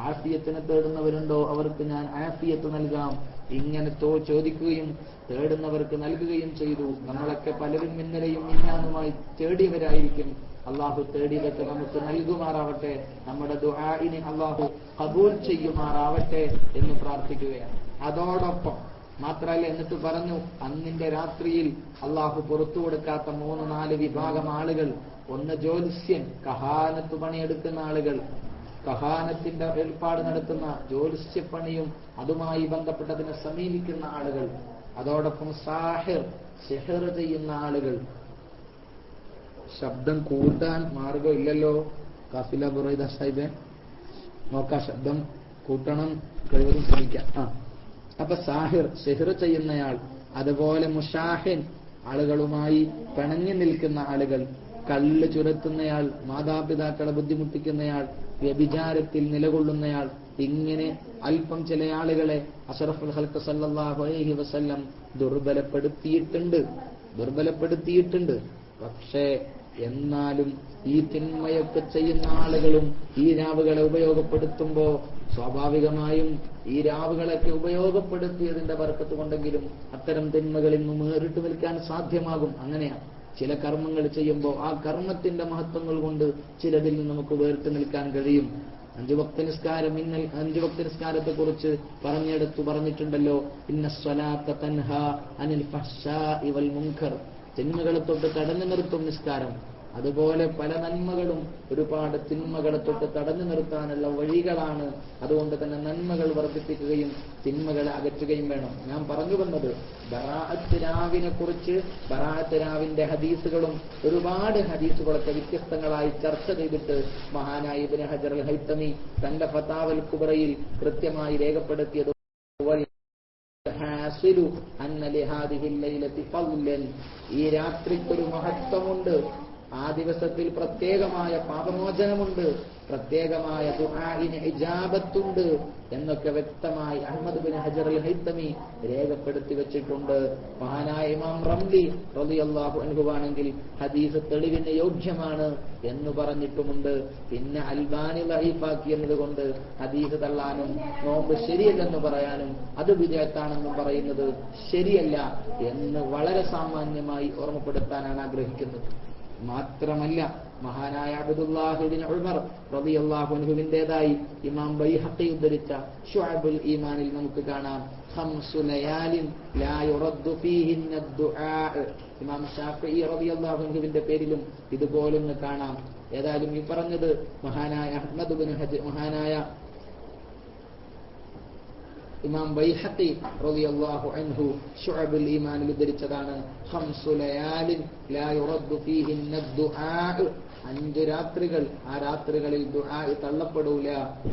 A: ആഫിയത്തിനെ തേടുന്നവരുണ്ടോ അവർക്ക് ഞാൻ ആഫിയത്ത് നൽകാം. ഇങ്ങനെ ചോദിക്കുകയും തേടുന്നവർക്ക് നൽകുകയും ചെയ്തു. നമ്മളൊക്കെ പലരും ഇന്നലെയും മിന്നാന്നുമായി തേടിയവരായിരിക്കും. അള്ളാഹു തേടിയതൊക്കെ നമുക്ക് നൽകുമാറാവട്ടെ. നമ്മുടെ ദുആഇനെ അള്ളാഹു ഖബൂൽ ചെയ്യുമാറാവട്ടെ എന്ന് പ്രാർത്ഥിക്കുകയാണ്. അതോടൊപ്പം മാത്രമല്ല, എന്നിട്ട് പറഞ്ഞു, അന്നിന്റെ രാത്രിയിൽ അള്ളാഹു പുറത്തു കൊടുക്കാത്ത 3-4 വിഭാഗം ആളുകൾ. ഒന്ന് ജ്യോത്സ്യൻ, കഹാനത്ത് പണിയെടുക്കുന്ന ആളുകൾ, കഹാനത്തിന്റെ ഏർപ്പാട് നടത്തുന്ന ജ്യോത്സ്യപ്പണിയും അതുമായി ബന്ധപ്പെട്ടതിനെ സമീപിക്കുന്ന ആളുകൾ. അതോടൊപ്പം സാഹിർ, സിഹർ ചെയ്യുന്ന ആളുകൾ. ശബ്ദം കൂട്ടാൻ മാർഗം ഇല്ലല്ലോ. കാഫില ബുറൈദ സാഹിബെ, നോക്കാം, ശബ്ദം കൂട്ടണം, കഴിവതും ശ്രമിക്കാം. അപ്പൊ സാഹിർ, സിഹർ ചെയ്യുന്നയാൾ, അതുപോലെ മുഷാഹിൻ, ആളുകളുമായി പിണങ്ങി നിൽക്കുന്ന ആളുകൾ, കല്ല് ചുരത്തുന്നയാൾ, മാതാപിതാക്കളെ ബുദ്ധിമുട്ടിക്കുന്നയാൾ, വ്യഭിചാരത്തിൽ നിലകൊള്ളുന്നയാൾ, ഇങ്ങനെ അല്പം ചില ആളുകളെ അഷ്റഫുൽ ഖൽഖ് സല്ലല്ലാഹു അലൈഹി വസല്ലം ദുർബലപ്പെടുത്തിയിട്ടുണ്ട്. പക്ഷേ എന്നാലും ഈ തിന്മയൊക്കെ ചെയ്യുന്ന ആളുകളും ഈ രാവുകളെ ഉപയോഗപ്പെടുത്തുമ്പോൾ സ്വാഭാവികമായും ഈ രാവുകളൊക്കെ ഉപയോഗപ്പെടുത്തിയതിന്റെ ബർക്കത്ത് കൊണ്ടെങ്കിലും അത്തരം തിന്മകളിൽ നിന്ന് നേരിട്ട് നിൽക്കാൻ സാധ്യമാകും. അങ്ങനെയാണ് ചില കർമ്മങ്ങൾ ചെയ്യുമ്പോൾ ആ കർമ്മത്തിന്റെ മഹത്വങ്ങൾ കൊണ്ട് ചിലതിൽ നിന്ന് നമുക്ക് വേറിട്ട് നിൽക്കാൻ കഴിയും. 5 വക്ത് നിസ്കാരം, 5 വക്ത് നിസ്കാരത്തെ കുറിച്ച് പറഞ്ഞിട്ടുണ്ടല്ലോ, ഇന്ന സ്വലാത്ത തൻഹാ അനിൽ ഫഹ്ശാഇ വൽ മുൻകർ, തിന്മകളെ തൊട്ട് തടഞ്ഞു നിർത്തും നിസ്കാരം. അതുപോലെ പല നന്മകളും ഒരുപാട് തിന്മകളെ തൊട്ട് തടഞ്ഞു നിർത്താനുള്ള വഴികളാണ്. അതുകൊണ്ട് തന്നെ നന്മകൾ വർദ്ധിപ്പിക്കുകയും തിന്മകളെ അകറ്റുകയും വേണം. ഞാൻ പറഞ്ഞു വന്നത് ബറാഅത്ത് രാവിനെ കുറിച്ച്, ബറാഅത്ത് രാവിന്റെ ഹദീസുകളും ഒരുപാട് ഹദീസുകളൊക്കെ വ്യത്യസ്തങ്ങളായി ചർച്ച ചെയ്തിട്ട് മഹാനായ ഇബ്നു ഹജർ അൽ ഹൈതമി തന്റെ ഫതാവൽ കുബ്രയിൽ കൃത്യമായി രേഖപ്പെടുത്തിയത് ഈ രാത്രിക്കൊരു മഹത്വമുണ്ട്, ആ ദിവസത്തിൽ പ്രത്യേകമായ പാപമോചനമുണ്ട്, പ്രത്യേകമായ ദുആഇന് ഇജാബത്തുണ്ട് എന്നൊക്കെ വ്യക്തമായി അഹ്മദ് ബിൻ ഹജർ അൽ ഹൈതമി രേഖപ്പെടുത്തി വെച്ചിട്ടുണ്ട്. മഹാനായ ഇമാം റംലി റളിയല്ലാഹു അൻഹു ആണെങ്കിൽ ഹദീസ് തെളിവിന് യോഗ്യമാണ് എന്ന് പറഞ്ഞിട്ടുമുണ്ട്. പിന്നെ അൽബാനി ലഈഫാക്കി എന്നതുകൊണ്ട് ഹദീസ് തള്ളാനും നോമ്പ് ശരിയല്ലെന്ന് പറയാനും അത് വിദഅത്താണെന്നും പറയുന്നത് ശരിയല്ല എന്ന് വളരെ സാമാന്യമായി ഓർമ്മപ്പെടുത്താനാണ് ആഗ്രഹിക്കുന്നത്. മാത്രമല്ല, മഹാനായ അബ്ദുല്ലാഹ് ഇബ്നു ഉമർ റളിയല്ലാഹു അൻഹുവിന്റേതായി ഇമാം ബൈഹഖി ഉദ്ധരിച്ച ശുഅബുൽ ഈമാനിൽ നമുക്ക് കാണാം, 5 ലയാലിൻ ലാ യുറദ്ദു ഫീഹിന്ന ദുആ. ഇമാം ശാഫിഈ റളിയല്ലാഹു അൻഹുവിന്റെ പേരിലും ഇതുപോലൊന്ന് കാണാം. ഏതായാലും ഈ പറഞ്ഞത് മഹാനായ അഹ്മദ് ബിൻ ഹജർ, മഹാനായ ഇമാം ബൈഹഖി റളിയല്ലാഹു അൻഹു ശുഅബുൽ ഈമാനിൽ ഉദ്ധരിച്ചതാണ്. 5 ലയാലിൻ ലാ യുറദ്ദു ഫീഹിന്ന ദുആ, 5 രാത്രികൾ, ആ രാത്രികളിൽ ദുആ തള്ളപ്പെടൂല.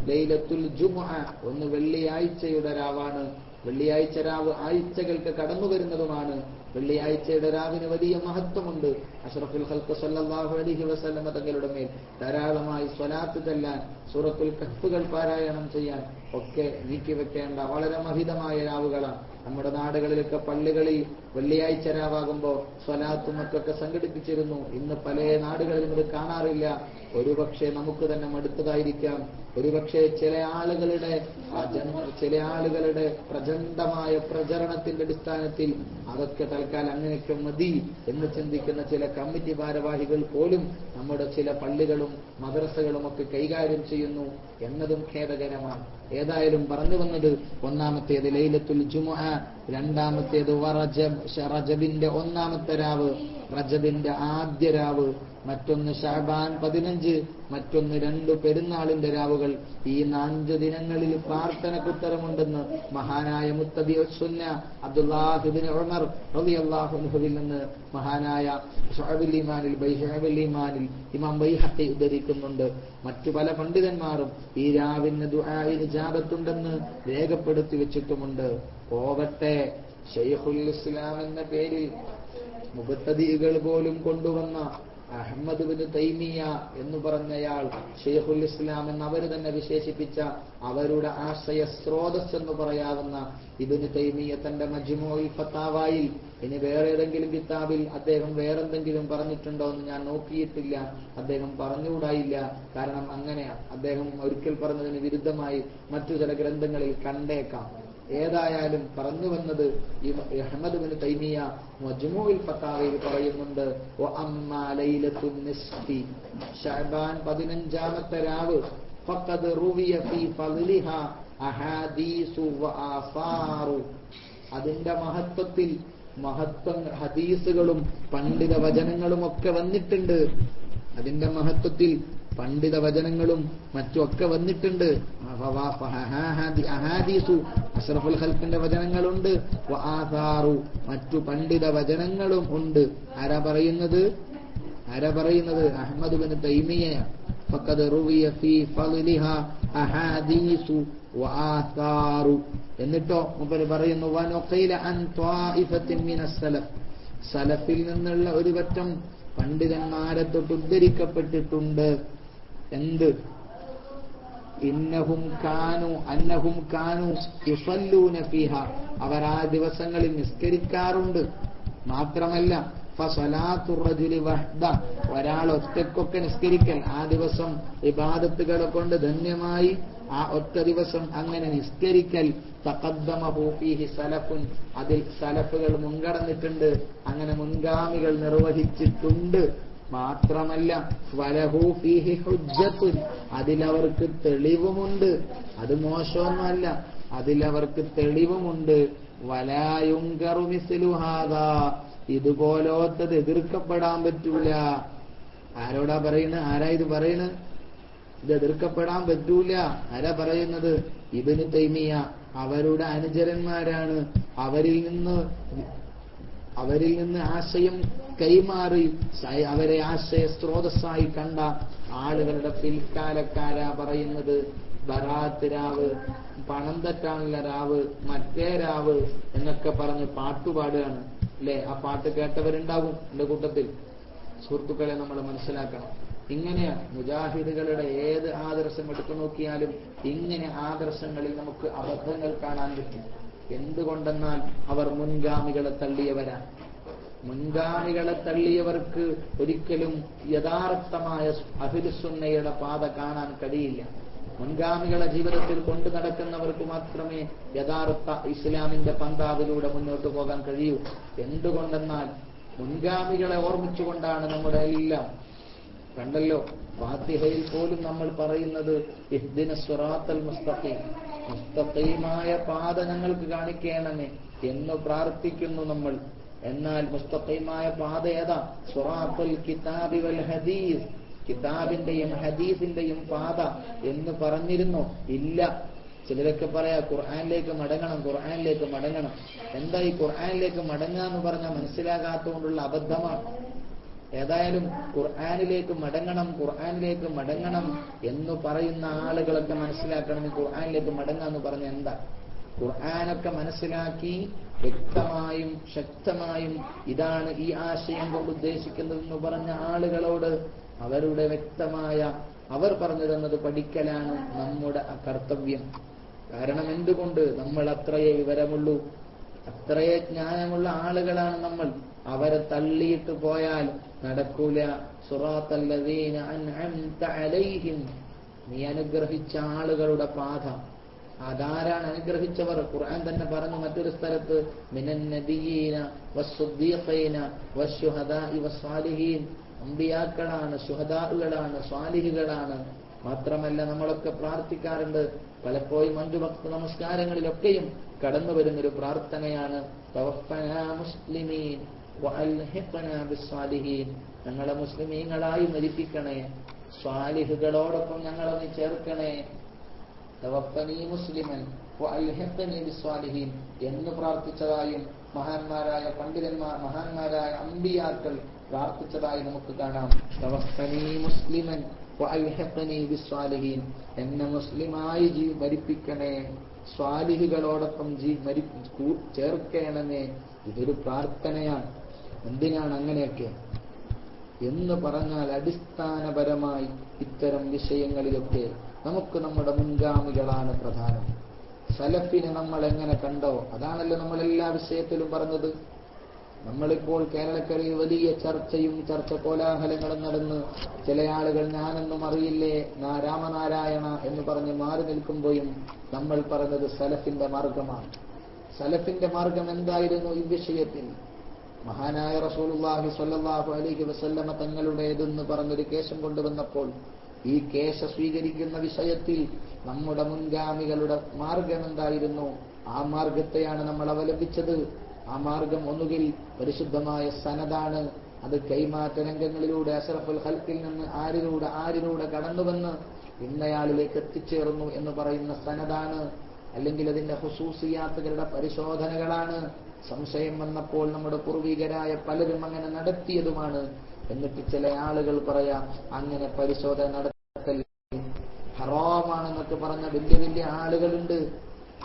A: ലൈലത്തുൽ ജുമുഅ, ഒന്ന് വെള്ളിയാഴ്ചയുടെ രാവാണ്. വെള്ളിയാഴ്ച രാവ് ആഴ്ചകൾക്ക് കടന്നു വരുന്നതുമാണ്. വെള്ളിയാഴ്ചയുടെ രാവിന് വലിയ മഹത്വമുണ്ട്. അഷ്റഫുൽ ഖൽഖ് സല്ലല്ലാഹു അലൈഹി വസല്ലം തങ്ങളുടെ മേൽ ധാരാളമായി സ്വലാത്ത് ചൊല്ലാൻ, സൂറത്തുൽ കഹ്ഫുകൾ പാരായണം ചെയ്യാൻ ഒക്കെ നീക്കിവെക്കേണ്ട വളരെ മഹിതമായ രാവുകളാണ്. നമ്മുടെ നാടുകളിലൊക്കെ പള്ളികളിൽ വെള്ളിയാഴ്ച രാവാകുമ്പോൾ സ്വലാത്തും മറ്റൊക്കെ സംഘടിപ്പിച്ചിരുന്നു. ഇന്ന് പല നാടുകളിലും ഇത് കാണാറില്ല. ഒരുപക്ഷെ നമുക്ക് തന്നെ മടുത്തതായിരിക്കാം. ഒരുപക്ഷെ ചില ആളുകളുടെ പ്രചണ്ഡമായ പ്രചരണത്തിന്റെ അടിസ്ഥാനത്തിൽ അതൊക്കെ തൽക്കാലം അങ്ങനെയൊക്കെ മതി എന്ന് ചിന്തിക്കുന്ന ചില കമ്മിറ്റി ഭാരവാഹികൾ പോലും നമ്മുടെ ചില പള്ളികളും മദ്രസകളും ഒക്കെ കൈകാര്യം ചെയ്യുന്നു എന്നതും ഖേദകരമാണ്. ഏതായാലും പറഞ്ഞു വന്നത്, ഒന്നാമത്തേത് ലൈലത്തുൽ ജുമുഅ, രണ്ടാമത്തേത് റജബിന്റെ 1-ാമത്തെ രാവ്, റജബിന്റെ ആദ്യ രാവ്, മറ്റൊന്ന് ശഅബാൻ 15, മറ്റൊന്ന് 2 പെരുന്നാളിന്റെ രാവുകൾ. ഈ 5 ദിനങ്ങളിൽ പ്രാർത്ഥനക്കുത്തരമുണ്ടെന്ന് മഹാനായ മുത്തബി സുന്ന അബ്ദുല്ലാഹ് ഇബ്നു ഉമർ റളിയല്ലാഹു അൻഹുവിൽ നിന്ന് മഹാനായ ശുഅബുൽ ഈമാനിൽ ഇമാം ബൈഹഖി ഉദ്ധരിക്കുന്നുണ്ട്. മറ്റു പല പണ്ഡിതന്മാരും ഈ രാവിന് ദുആഇന് ഇജാബത്തുണ്ടെന്ന് രേഖപ്പെടുത്തി വെച്ചിട്ടുമുണ്ട്. പോവട്ടെ, ശൈഖുൽ ഇസ്ലാം എന്ന പേരിൽ മുബത്തദികൾ പോലും കൊണ്ടുവന്ന അഹ്മദ് ഇബ്നു തൈമിയ എന്ന് പറഞ്ഞയാൾ, ശൈഖുൽ ഇസ്ലാം എന്ന് അവർ തന്നെ വിശേഷിപ്പിച്ച അവരുടെ ആശയ സ്രോതസ് എന്ന് പറയാവുന്ന ഇബ്നു തൈമിയ തന്റെ മജ്മുഉൽ ഫതാവായിൽ, ഇനി വേറെ ഏതെങ്കിലും കിതാബിൽ അദ്ദേഹം വേറെന്തെങ്കിലും പറഞ്ഞിട്ടുണ്ടോ എന്ന് ഞാൻ നോക്കിയിട്ടില്ല. അദ്ദേഹം പറഞ്ഞുകൂടായില്ല. കാരണം അങ്ങനെയാണ്. അദ്ദേഹം ഒരിക്കൽ പറഞ്ഞതിന് വിരുദ്ധമായി മറ്റു ചില ഗ്രന്ഥങ്ങളിൽ കണ്ടേക്കാം. ഏതായാലും പറഞ്ഞു വന്നത്, അഹ്മദ് ഇബ്നു തൈമിയ മജ്മുഉൽ ഫതാവയിൽ പറയുന്നുണ്ട്, വഅമ്മാ ലൈലത്തുൻ നിസ്ഫി, ശഅബാൻ 15-ാമത്തെ രാവ്, ഫഖദ് റുവിയ ഫീ ഫളിഹാ അഹാദീസു വആസാറു, അതിന്റെ മഹത്വം ഹദീസുകളും പണ്ഡിത വചനങ്ങളും ഒക്കെ വന്നിട്ടുണ്ട്. അതിന്റെ മഹത്വത്തിൽ പണ്ഡിത വചനങ്ങളും മറ്റുമൊക്കെ വന്നിട്ടുണ്ട്. അഹാദീസു, അഷ്റഫുൽ ഖൽഖിന്റെ വചനങ്ങളുണ്ട്. വആസാറു, മറ്റു പണ്ഡിത വചനങ്ങളും ഉണ്ട്. ആരാ പറയുന്നത്? അഹ്മദ് ഇബ്നു തൈമിയ. ഫഖദ് റുവിയ ഫീ ഫളിഹാ അഹാദീസു വആസാറു. എന്നിട്ടോ മുമ്പ് പറയുന്നു, വനുഖീല അൻ ത്വായിഫത്തിൻ മിനസ് സലഫ്, സലഫിൽ നിന്നുള്ള ഒരു പറ്റം പണ്ഡിതന്മാരെ തൊട്ട് ഉദ്ധരിക്കപ്പെട്ടിട്ടുണ്ട്. എന്ത്? അന്നഹും കാനു യുസല്ലൂന ഫീഹ, അവർ ആ ദിവസങ്ങളിൽ നിസ്കരിക്കാറുണ്ട്. മാത്രമല്ല ഫസലാത്തു റജുലി വഹ്ദ, ഒരാൾ ഒറ്റക്കൊക്കെ നിസ്കരിക്കൽ, ആ ദിവസം ഇബാദത്തുകളെ കൊണ്ട് ധന്യമായി ആ ഒറ്റ ദിവസം അങ്ങനെ നിസ്കരിക്കൽ, തഖദ്ദമഹു ഫീഹി സലഫുൻ, അതിൽ സലഫുകൾ മുൻകടന്നിട്ടുണ്ട്, അങ്ങനെ മുൻഗാമികൾ നിർവഹിച്ചിട്ടുണ്ട്. മാത്രമല്ല വലഹു ഫീഹി ഹുജ്ജത്തുൻ, അതിലവർക്ക് തെളിവുമുണ്ട്. അത് മോശമൊന്നുമല്ല, അതിലവർക്ക് തെളിവുമുണ്ട്. വലാ യുൻകറു മിസ്ലു ഹാദാ, ഇതുപോലത്തത് എതിർക്കപ്പെടാൻ പറ്റൂല. ആരോടാ പറയുന്നത്? ആരാ ഇത് പറയുന്നത്? ഇത് എതിർക്കപ്പെടാൻ പറ്റൂല. ആരാ പറയുന്നത്? ഇബ്നു തൈമിയ. അവരുടെ അനുചരന്മാരാണ്. അവരിൽ നിന്ന് ആശയം കൈമാറി അവരെ ആശയ സ്രോതസ്സായി കണ്ട ആളുകളുടെ പിൽക്കാലക്കാരാ പറയുന്നത്. ബറാത്ത് രാവ്, പണം തെറ്റാനുള്ള രാവ്, മറ്റേ രാവ് എന്നൊക്കെ പറഞ്ഞ് പാട്ടുപാടുകയാണ് അല്ലെ? ആ പാട്ട് കേട്ടവരുണ്ടാകും എന്റെ കൂട്ടത്തിൽ. സുഹൃത്തുക്കളെ നമ്മൾ മനസ്സിലാക്കണം. ഇങ്ങനെയാണ് മുജാഹിദുകളുടെ ഏത് ആദർശം എടുത്തു നോക്കിയാലും ഇങ്ങനെ ആദർശങ്ങളിൽ നമുക്ക് അബദ്ധങ്ങൾ കാണാൻ പറ്റും. എന്തുകൊണ്ടെന്നാൽ അവർ മുൻഗാമികളെ തള്ളിയവരാണ്. മുൻഗാമികളെ തള്ളിയവർക്ക് ഒരിക്കലും യഥാർത്ഥമായ അഹ്ലുസുന്നയുടെ പാത കാണാൻ കഴിയില്ല. മുൻഗാമികളെ ജീവിതത്തിൽ കൊണ്ടു നടക്കുന്നവർക്ക് മാത്രമേ യഥാർത്ഥ ഇസ്ലാമിന്റെ പന്താവിലൂടെ മുന്നോട്ട് പോകാൻ കഴിയൂ. എന്തുകൊണ്ടെന്നാൽ മുൻഗാമികളെ ഓർമ്മിച്ചുകൊണ്ടാണ് നമ്മുടെ എല്ലാം. കണ്ടല്ലോ, ഫാത്തിഹയിൽ പോലും നമ്മൾ പറയുന്നത് ഇഹ്ദിനസ് സിറാത്തൽ മുസ്തഖീം, മുസ്തഖീമായ പാത ഞങ്ങൾക്ക് കാണിക്കണമേ എന്ന് പ്രാർത്ഥിക്കുന്നു നമ്മൾ. എന്നാൽ മുസ്തഖീമായ പാത ഏതാ? സിറാത്തുൽ കിതാബി വൽ ഹദീസ്, കിതാബിന്റെയും ഹദീസിന്റെയും പാത എന്ന് പറഞ്ഞിരുന്നു? ഇല്ല. ചിലരൊക്കെ പറയാ ഖുർആനിലേക്ക് മടങ്ങണം, ഖുർആനിലേക്ക് മടങ്ങണം. എന്താ ഈ ഖുർആനിലേക്ക് മടങ്ങാന്ന് പറഞ്ഞാൽ മനസ്സിലാകാത്തതുകൊണ്ടുള്ള അബദ്ധമാണ്. ഏതായാലും ഖുർആനിലേക്ക് മടങ്ങണം, ഖുർആനിലേക്ക് മടങ്ങണം എന്ന് പറയുന്ന ആളുകളൊക്കെ മനസ്സിലാക്കണം ഈ ഖുർആനിലേക്ക് മടങ്ങാന്ന് പറഞ്ഞ എന്താ. ഖുർആനൊക്കെ മനസ്സിലാക്കി വ്യക്തമായും ശക്തമായും ഇതാണ് ഈ ആശയം കൊണ്ട് ഉദ്ദേശിക്കുന്നതെന്ന് പറഞ്ഞ ആളുകളോട് അവരുടെ വ്യക്തമായ അവർ പറഞ്ഞു തന്നത് പഠിക്കലാണ് നമ്മുടെ കർത്തവ്യം. കാരണം എന്തുകൊണ്ട്? നമ്മൾ അത്രയേ വിവരമുള്ളൂ, അത്രയേ ജ്ഞാനമുള്ള ആളുകളാണ് നമ്മൾ. അവരെ തള്ളിയിട്ട് പോയാൽ നടക്കൂല. സിറാത്തല്ലദീന അൻഅംത അലൈഹിം, നീ അനുഗ്രഹിച്ച ആളുകളുടെ പാത. അതാരാണ് അനുഗ്രഹിച്ചവർ? ഖുർആൻ തന്നെ പറഞ്ഞു മറ്റൊരു സ്ഥലത്ത്, മിനൻ നബിയീന വസ്സുദ്ദീഖീന വശുഹദാഇ വസ്സാലിഹീൻ, അമ്പിയാക്കളാണ്, ശുഹദാഉകളാണ്, സ്വാലിഹുകളാണ്. മാത്രമല്ല നമ്മളൊക്കെ പ്രാർത്ഥിക്കാറുണ്ട്, പലപ്പോഴും 5 വഖ്ത് നമസ്കാരങ്ങളിലൊക്കെയും കടന്നു വരുന്നൊരു പ്രാർത്ഥനയാണ് തവഫനാ മുസ്ലിമീൻ വഅൽഹിഖനാ ബിസ്സാലിഹീൻ, ഞങ്ങളെ മുസ്ലിമീങ്ങളായി മരിപ്പിക്കണേ, സ്വാലിഹുകളോടൊപ്പം ഞങ്ങളെ നീ ചേർക്കണേ. തവഫനി മുസ്ലിമൻ വഅൽഹിഖനി ബിസ്സാലിഹീൻ എന്ന് പ്രാർത്ഥിച്ചതായും മഹാന്മാരായ പണ്ഡിതന്മാർ, മഹാന്മാരായ അമ്പിയാക്കൾ പ്രാർത്ഥിച്ചതായി നമുക്ക് കാണാം. തവഫനി മുസ്ലിമൻ വഅൽഹിഖനി ബിസ്സാലിഹീൻ, എന്നെ മുസ്ലിമായി മരിപ്പിക്കണേ, സ്വാലിഹുകളോടൊപ്പം ചേർക്കണമേ. ഇതൊരു പ്രാർത്ഥനയാണ്. എന്തിനാണ് അങ്ങനെയൊക്കെ എന്ന് പറഞ്ഞാൽ അടിസ്ഥാനപരമായി ഇത്തരം വിഷയങ്ങളിലൊക്കെ നമുക്ക് നമ്മുടെ മുൻഗാമികളാണ് പ്രധാനം. സലഫിനെ നമ്മൾ എങ്ങനെ കണ്ടോ അതാണല്ലോ നമ്മൾ എല്ലാ വിഷയത്തിലും പറഞ്ഞത്. നമ്മളിപ്പോൾ കേരളക്കരയിൽ വലിയ ചർച്ചയും ചർച്ച കോലാഹലങ്ങളും നടന്ന് ചില ആളുകൾ ഞാനൊന്നും അറിയില്ലേ രാമനാരായണ എന്ന് പറഞ്ഞ് മാറി നിൽക്കുമ്പോഴും നമ്മൾ പറഞ്ഞത് സലഫിന്റെ മാർഗമാണ്. സലഫിന്റെ മാർഗം എന്തായിരുന്നു ഈ വിഷയത്തിൽ? മഹാനായ റസൂലുള്ളാഹി സ്വല്ലല്ലാഹു അലൈഹി വസല്ലമ തങ്ങളുടേതെന്ന് പറഞ്ഞൊരു കേശം കൊണ്ടുവന്നപ്പോൾ ഈ കേശ സ്വീകരിക്കുന്ന വിഷയത്തിൽ നമ്മുടെ മുൻഗാമികളുടെ മാർഗം എന്തായിരുന്നു? ആ മാർഗത്തെയാണ് നമ്മൾ അവലംബിച്ചത്. ആ മാർഗം ഒന്നുകിൽ പരിശുദ്ധമായ സനദാണ്, അത് കൈമാറ്റ രംഗങ്ങളിലൂടെ അഷ്റഫുൽ ഖൽഖിൽ നിന്ന് ആരിലൂടെ കടന്നുവന്ന് ഇന്നയാളിലേക്ക് എത്തിച്ചേർന്നു എന്ന് പറയുന്ന സനദാണ്, അല്ലെങ്കിൽ അതിന്റെ ഖുസൂസിയാത്തുകളുടെ പരിശോധനകളാണ്. സംശയം വന്നപ്പോൾ നമ്മുടെ പൂർവികരായ പലരും അങ്ങനെ നടത്തിയതുമാണ്. എന്നിട്ട് ചില ആളുകൾ പറയാം അങ്ങനെ പരിശോധന നടത്തൽ ഹറാമാണെന്നൊക്കെ പറഞ്ഞ വലിയ വലിയ ആളുകളുണ്ട്.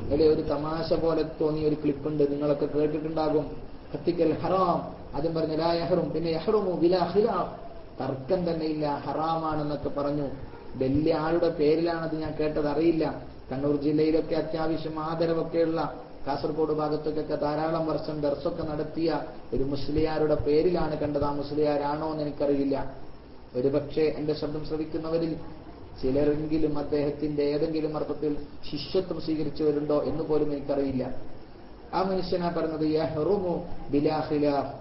A: അതിലെ ഒരു തമാശ പോലെ തോന്നിയ ഒരു ക്ലിപ്പുണ്ട്, നിങ്ങളൊക്കെ കേട്ടിട്ടുണ്ടാകും. കത്തിക്കൽ ഹറാം, അതും പറഞ്ഞ് ലാ യഹ്റും, പിന്നെ യഹ്റുമു ബിലാ ഖിലാഫ്, തർക്കം തന്നെ ഇല്ല, ഹറാമാണെന്നൊക്കെ പറഞ്ഞു. വലിയ ആളുടെ പേരിലാണത്, ഞാൻ കേട്ടത് അറിയില്ല. കണ്ണൂർ ജില്ലയിലൊക്കെ അത്യാവശ്യം ആദരവൊക്കെയുള്ള, കാസർഗോഡ് ഭാഗത്തൊക്കെ ധാരാളം വർഷം ദർസൊക്കെ നടത്തിയ ഒരു മുസ്ലിയാരുടെ പേരിലാണ് കണ്ടത്. ആ മുസ്ലിയാരാണോ എന്ന് എനിക്കറിയില്ല. ഒരുപക്ഷെ എന്റെ ശബ്ദം ശ്രവിക്കുന്നവരിൽ ചിലരെങ്കിലും അദ്ദേഹത്തിന്റെ ഏതെങ്കിലും അർത്ഥത്തിൽ ശിഷ്യത്വം സ്വീകരിച്ചവരുണ്ടോ എന്ന് പോലും എനിക്കറിയില്ല. ആ മനുഷ്യനാ പറഞ്ഞത് യഹ്റുമു ബിലാ ഖിലാഫ്.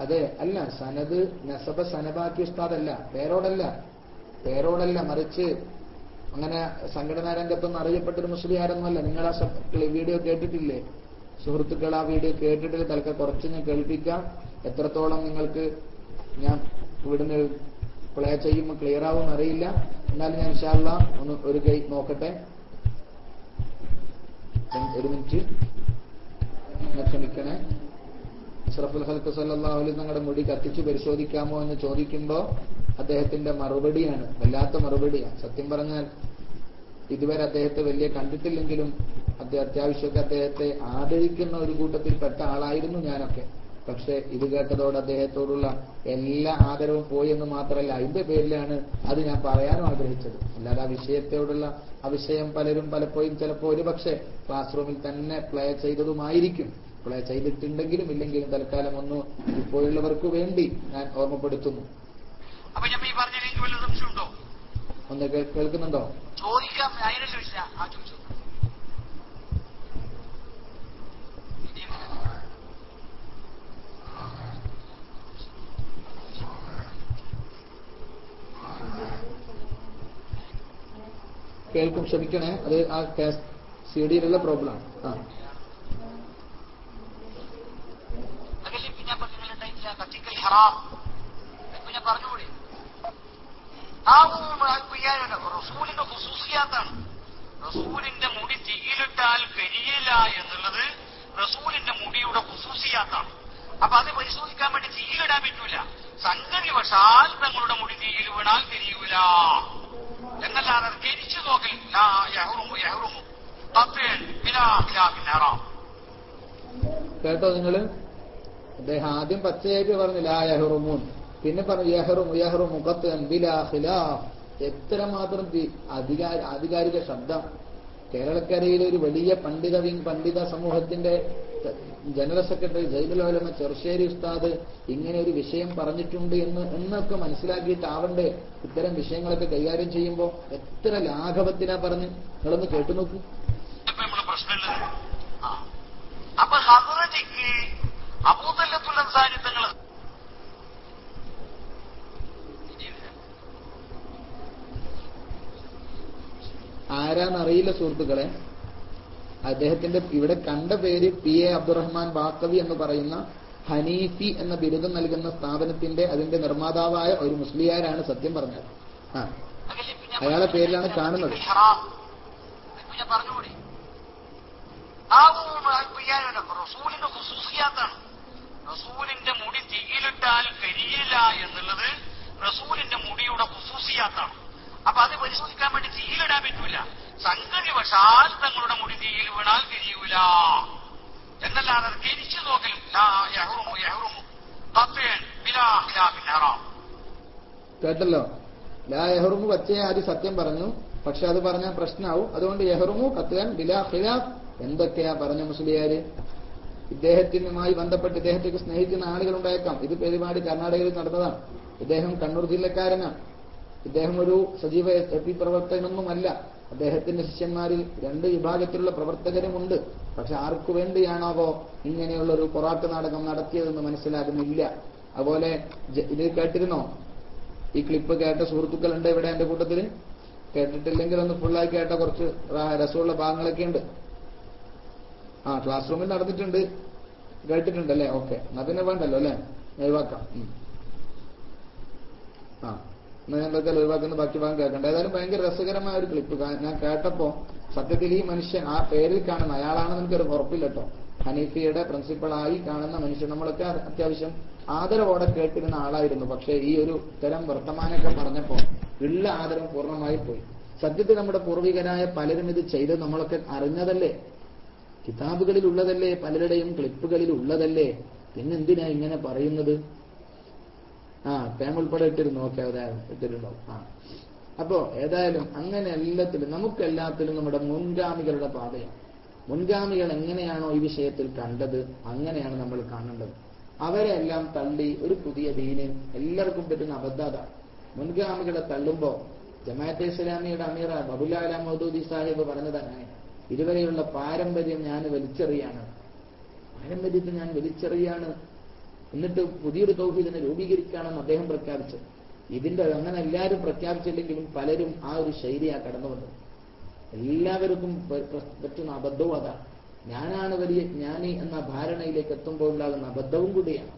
A: അതെ, അല്ല സനദ് നസബ സനബാക്കി ഉസ്താദല്ല, പേരോടല്ല, മറിച്ച് അങ്ങനെ സംഘടനാ രംഗത്തൊന്നും അറിയപ്പെട്ടൊരു മുസ്ലിയാരൊന്നുമല്ല. നിങ്ങൾ ആ വീഡിയോ കേട്ടിട്ടില്ലേ സുഹൃത്തുക്കൾ? ആ വീഡിയോ കേട്ടിട്ടില്ല, തൽക്കാലം കുറച്ച് ഞാൻ കേൾപ്പിക്കാം. എത്രത്തോളം നിങ്ങൾക്ക് ഞാൻ ഇവിടുന്ന് പ്ലേ ചെയ്യുമ്പോൾ ക്ലിയർ ആവും അറിയില്ല. എന്നാലും ഞാൻ ഇൻഷാ അല്ലാഹ് ഒന്ന് ഒരു കൈ നോക്കട്ടെ. ഒരു മിനിറ്റ് ക്ഷമിക്കണേ. അഷ്റഫുൽ ഖൽഖ് സല്ലല്ലാഹു അലൈഹി തങ്ങളുടെ മുടി കത്തിച്ച് പരിശോധിക്കാമോ എന്ന് ചോദിക്കുമ്പോൾ അദ്ദേഹത്തിന്റെ മറുപടിയാണ്, വല്ലാത്ത മറുപടിയാണ്. സത്യം പറഞ്ഞാൽ ഇതുവരെ അദ്ദേഹത്തെ വലിയ കണ്ടിട്ടില്ലെങ്കിലും അത്യാവശ്യമൊക്കെ അദ്ദേഹത്തെ ആദരിക്കുന്ന ഒരു കൂട്ടത്തിൽപ്പെട്ട ആളായിരുന്നു ഞാനൊക്കെ. പക്ഷെ ഇത് കേട്ടതോടെ അദ്ദേഹത്തോടുള്ള എല്ലാ ആദരവും പോയി എന്ന് മാത്രമല്ല, അതിന്റെ പേരിലാണ് അത് ഞാൻ പറയാനും ആഗ്രഹിച്ചത്. അല്ലാതെ ആ വിഷയത്തോടുള്ള ആ വിഷയം പലരും പലപ്പോഴും ചിലപ്പോൾ ഒരു പക്ഷേ ക്ലാസ് റൂമിൽ തന്നെ പ്ലേ ചെയ്തതുമായിരിക്കും. പ്ലേ ചെയ്തിട്ടുണ്ടെങ്കിലും ഇല്ലെങ്കിലും തൽക്കാലം ഒന്ന് ഇപ്പോഴുള്ളവർക്ക് വേണ്ടി ഞാൻ ഓർമ്മപ്പെടുത്തുന്നു.
B: അപ്പൊ ഞാൻ ഈ പറഞ്ഞതിലേക്ക് വല്ല സംശയമുണ്ടോ?
A: ഒന്ന് കേൾക്കുന്നുണ്ടോ?
B: ചോദിക്കാം, അതിനെ ചോദിച്ചാ ആ ചോദിച്ചു.
A: കേൾക്കും, ക്ഷമിക്കണേ, അത് ആ സിഡിയിലുള്ള പ്രോബ്ലമാണ്.
B: പിന്നെ പറഞ്ഞില്ല കത്തിക്കൽ ഹറാം, പിന്നെ പറഞ്ഞുകൂടി. ആ ഖുസൂസിയാത്താണ്. റസൂലിന്റെ മുടി തീയിലിട്ടാൽ കരിയില്ല എന്നുള്ളത് റസൂലിന്റെ മുടിയുടെ ഖുസൂസിയാത്താണ്. അപ്പൊ അത് പരിശോധിക്കാൻ വേണ്ടി തീയിലിടാൻ പറ്റൂല. സംഗതി വശാൽ തങ്ങളുടെ മുടി തീയിൽ വീണാൽ കരിയൂല എന്നല്ലാതെ അത് കരിച്ചു നോക്കൽ
A: കേട്ടോ നിങ്ങള്? അദ്ദേഹം ആദ്യം പച്ചയായിട്ട് പറഞ്ഞു ലാ യഹ്റുമൂൻ, പിന്നെ പറഞ്ഞു യഹ്റുമു ഖത്അൻ ബിലാ ഖിലാഫ്. എത്രമാത്രം ആധികാരിക ശബ്ദം! കേരളക്കരയിലെ ഒരു വലിയ പണ്ഡിത സമൂഹത്തിന്റെ ജനറൽ സെക്രട്ടറി ജൈനുൽ ഉലമ ചെറുശ്ശേരി ഉസ്താദ് ഇങ്ങനെ ഒരു വിഷയം പറഞ്ഞിട്ടുണ്ട് എന്നൊക്കെ മനസ്സിലാക്കിയിട്ടാവണ്ടേ ഇത്തരം വിഷയങ്ങളൊക്കെ കൈകാര്യം ചെയ്യുമ്പോൾ എത്ര ലാഘവത്തിനാ പറഞ്ഞ്. നിങ്ങളൊന്ന് കേട്ടു നോക്കൂ.
B: പ്രശ്നമുള്ളത് അപ്പൊ ഹദ്റജിക്ക് അബൂതല്ലത്തുൽ അൻസാരി തങ്ങൾ
A: ആരാന്നറിയില്ല സുഹൃത്തുക്കളെ. അദ്ദേഹത്തിന്റെ ഇവിടെ കണ്ട പേര് പി എ അബ്ദുറഹ്മാൻ ബാക്കവി എന്ന് പറയുന്ന ഹനീഫി എന്ന ബിരുദം നൽകുന്ന സ്ഥാപനത്തിന്റെ അതിന്റെ നിർമ്മാതാവായ ഒരു മുസ്ലിയാരാണ് സത്യം പറഞ്ഞത്. അയാളെ പേരിലാണ് കാണുന്നത്.
B: റസൂലിന്റെ ഖുസൂസിയാത്താണ്. റസൂലിന്റെ മുടി തീയിലിട്ടാൽ കരിയില്ല എന്നുള്ളത് റസൂലിന്റെ മുടിയുടെ ഖുസൂസിയാത്താണ്. അപ്പൊ അത് പരിശോധിക്കാൻ വേണ്ടി തീയിലിടാൻ പറ്റൂല. സംഗതി വശാൽ തങ്ങളുടെ മുടി തീയിൽ വീണാൽ കരിയൂല എന്നല്ലാതെ അത് കരിച്ചു നോക്കൽ
A: കേട്ടല്ലോ. ലാ യഹ്റുമു പച്ചയെ ആദ്യം സത്യം പറഞ്ഞു, പക്ഷെ അത് പറഞ്ഞാൽ പ്രശ്നമാവും. അതുകൊണ്ട് യഹ്റുമു ഖത്അൻ ബിലാ ഖിലാഫ് എന്തൊക്കെയാ പറഞ്ഞ മുസ്ലിയാര്. ഇദ്ദേഹത്തിനുമായി ബന്ധപ്പെട്ട് ഇദ്ദേഹത്തെ സ്നേഹിക്കുന്ന ആളുകൾ ഉണ്ടായേക്കാം. ഇത് പരിപാടി കർണാടകയിൽ നടന്നതാണ്. ഇദ്ദേഹം കണ്ണൂർ ജില്ലക്കാരനാണ്. ഇദ്ദേഹം ഒരു സജീവ എ പി പ്രവർത്തകനൊന്നുമല്ല. അദ്ദേഹത്തിന്റെ ശിഷ്യന്മാരിൽ 2 വിഭാഗത്തിലുള്ള പ്രവർത്തകരുമുണ്ട്. പക്ഷെ ആർക്കു വേണ്ടിയാണാവോ ഇങ്ങനെയുള്ള ഒരു പൊറാട്ട് നാടകം നടത്തിയതെന്ന് മനസ്സിലാകുന്നില്ല. അതുപോലെ ഇത് കേട്ടിരുന്നോ? ഈ ക്ലിപ്പ് കേട്ട സുഹൃത്തുക്കളുണ്ട് ഇവിടെ എന്റെ കൂട്ടത്തിൽ? കേട്ടിട്ടില്ലെങ്കിൽ ഒന്ന് ഫുള്ളായി കേട്ട കുറച്ച് രസമുള്ള ഭാഗങ്ങളൊക്കെ ഉണ്ട്. ക്ലാസ് റൂമിൽ നടന്നിട്ടുണ്ട്, കേട്ടിട്ടുണ്ടല്ലേ? ഓക്കെ, എന്നാ പിന്നെ വേണ്ടല്ലോ അല്ലെ, ഒഴിവാക്കാം. ഞങ്ങൾക്ക് ഒഴിവാക്കുന്ന ബാക്കി ഭാഗം കേൾക്കണ്ട. ഏതായാലും ഭയങ്കര രസകരമായ ഒരു ക്ലിപ്പ് ഞാൻ കേട്ടപ്പോ സത്യത്തിൽ ഈ മനുഷ്യൻ ആ പേരിൽ കാണുന്ന അയാളാണെന്ന് എനിക്കൊരു ഉറപ്പില്ല കേട്ടോ. ഹനീഫിയുടെ പ്രിൻസിപ്പളായി കാണുന്ന മനുഷ്യൻ നമ്മളൊക്കെ അത്യാവശ്യം ആദരവോടെ കേട്ടിരുന്ന ആളായിരുന്നു. പക്ഷേ ഈ ഒരു തരം വർത്തമാനമൊക്കെ പറഞ്ഞപ്പോ ഉള്ള ആദരം പൂർണ്ണമായി പോയി. സത്യത്തിൽ നമ്മുടെ പൂർവികരായ പലരും ഇത് ചെയ്ത് നമ്മളൊക്കെ അറിഞ്ഞതല്ലേ, കിതാബുകളിൽ ഉള്ളതല്ലേ, പലരുടെയും ക്ലിപ്പുകളിൽ ഉള്ളതല്ലേ. പിന്നെന്തിനാ ഇങ്ങനെ പറയുന്നത്? പേം ഉൾപ്പെടെ ഇട്ടിരുന്നു. ഓക്കെ, അതായത് ഇട്ടിട്ടുണ്ടോ? അപ്പോ ഏതായാലും അങ്ങനെ എല്ലാത്തിലും നമുക്കെല്ലാത്തിലും നമ്മുടെ മുൻഗാമികളുടെ പാതയാണ്. മുൻഗാമികൾ എങ്ങനെയാണോ ഈ വിഷയത്തിൽ കണ്ടത് അങ്ങനെയാണ് നമ്മൾ കാണേണ്ടത്. അവരെ എല്ലാം തള്ളി ഒരു പുതിയ ദീന് എല്ലാവർക്കും പറ്റുന്ന അബദ്ധത. മുൻഗാമികളെ തള്ളുമ്പോ ജമാഅത്തെ ഇസ്ലാമിയുടെ അമീർ ബബുല്ലാ അല മൗദൂദി സാഹിബ് പറഞ്ഞത് അങ്ങനെ, ഇതുവരെയുള്ള പാരമ്പര്യം ഞാൻ വലിച്ചെറിയാണ്, പാരമ്പര്യത്തെ ഞാൻ വലിച്ചെറിയാണ്, എന്നിട്ട് പുതിയൊരു തൗഹീദിനെ രൂപീകരിക്കുകയാണെന്ന് അദ്ദേഹം പ്രഖ്യാപിച്ചത്. ഇതിന്റെ അങ്ങനെ എല്ലാവരും പ്രഖ്യാപിച്ചില്ലെങ്കിലും പലരും ആ ഒരു ശൈലിയാ കടന്നു വന്നത്. എല്ലാവർക്കും പറ്റുന്ന അബദ്ധവും അതാണ്. ഞാനാണ് വലിയ ജ്ഞാനി എന്ന ധാരണയിലേക്ക് എത്തുമ്പോൾ ഉണ്ടാകുന്ന അബദ്ധവും കൂടിയാണ്.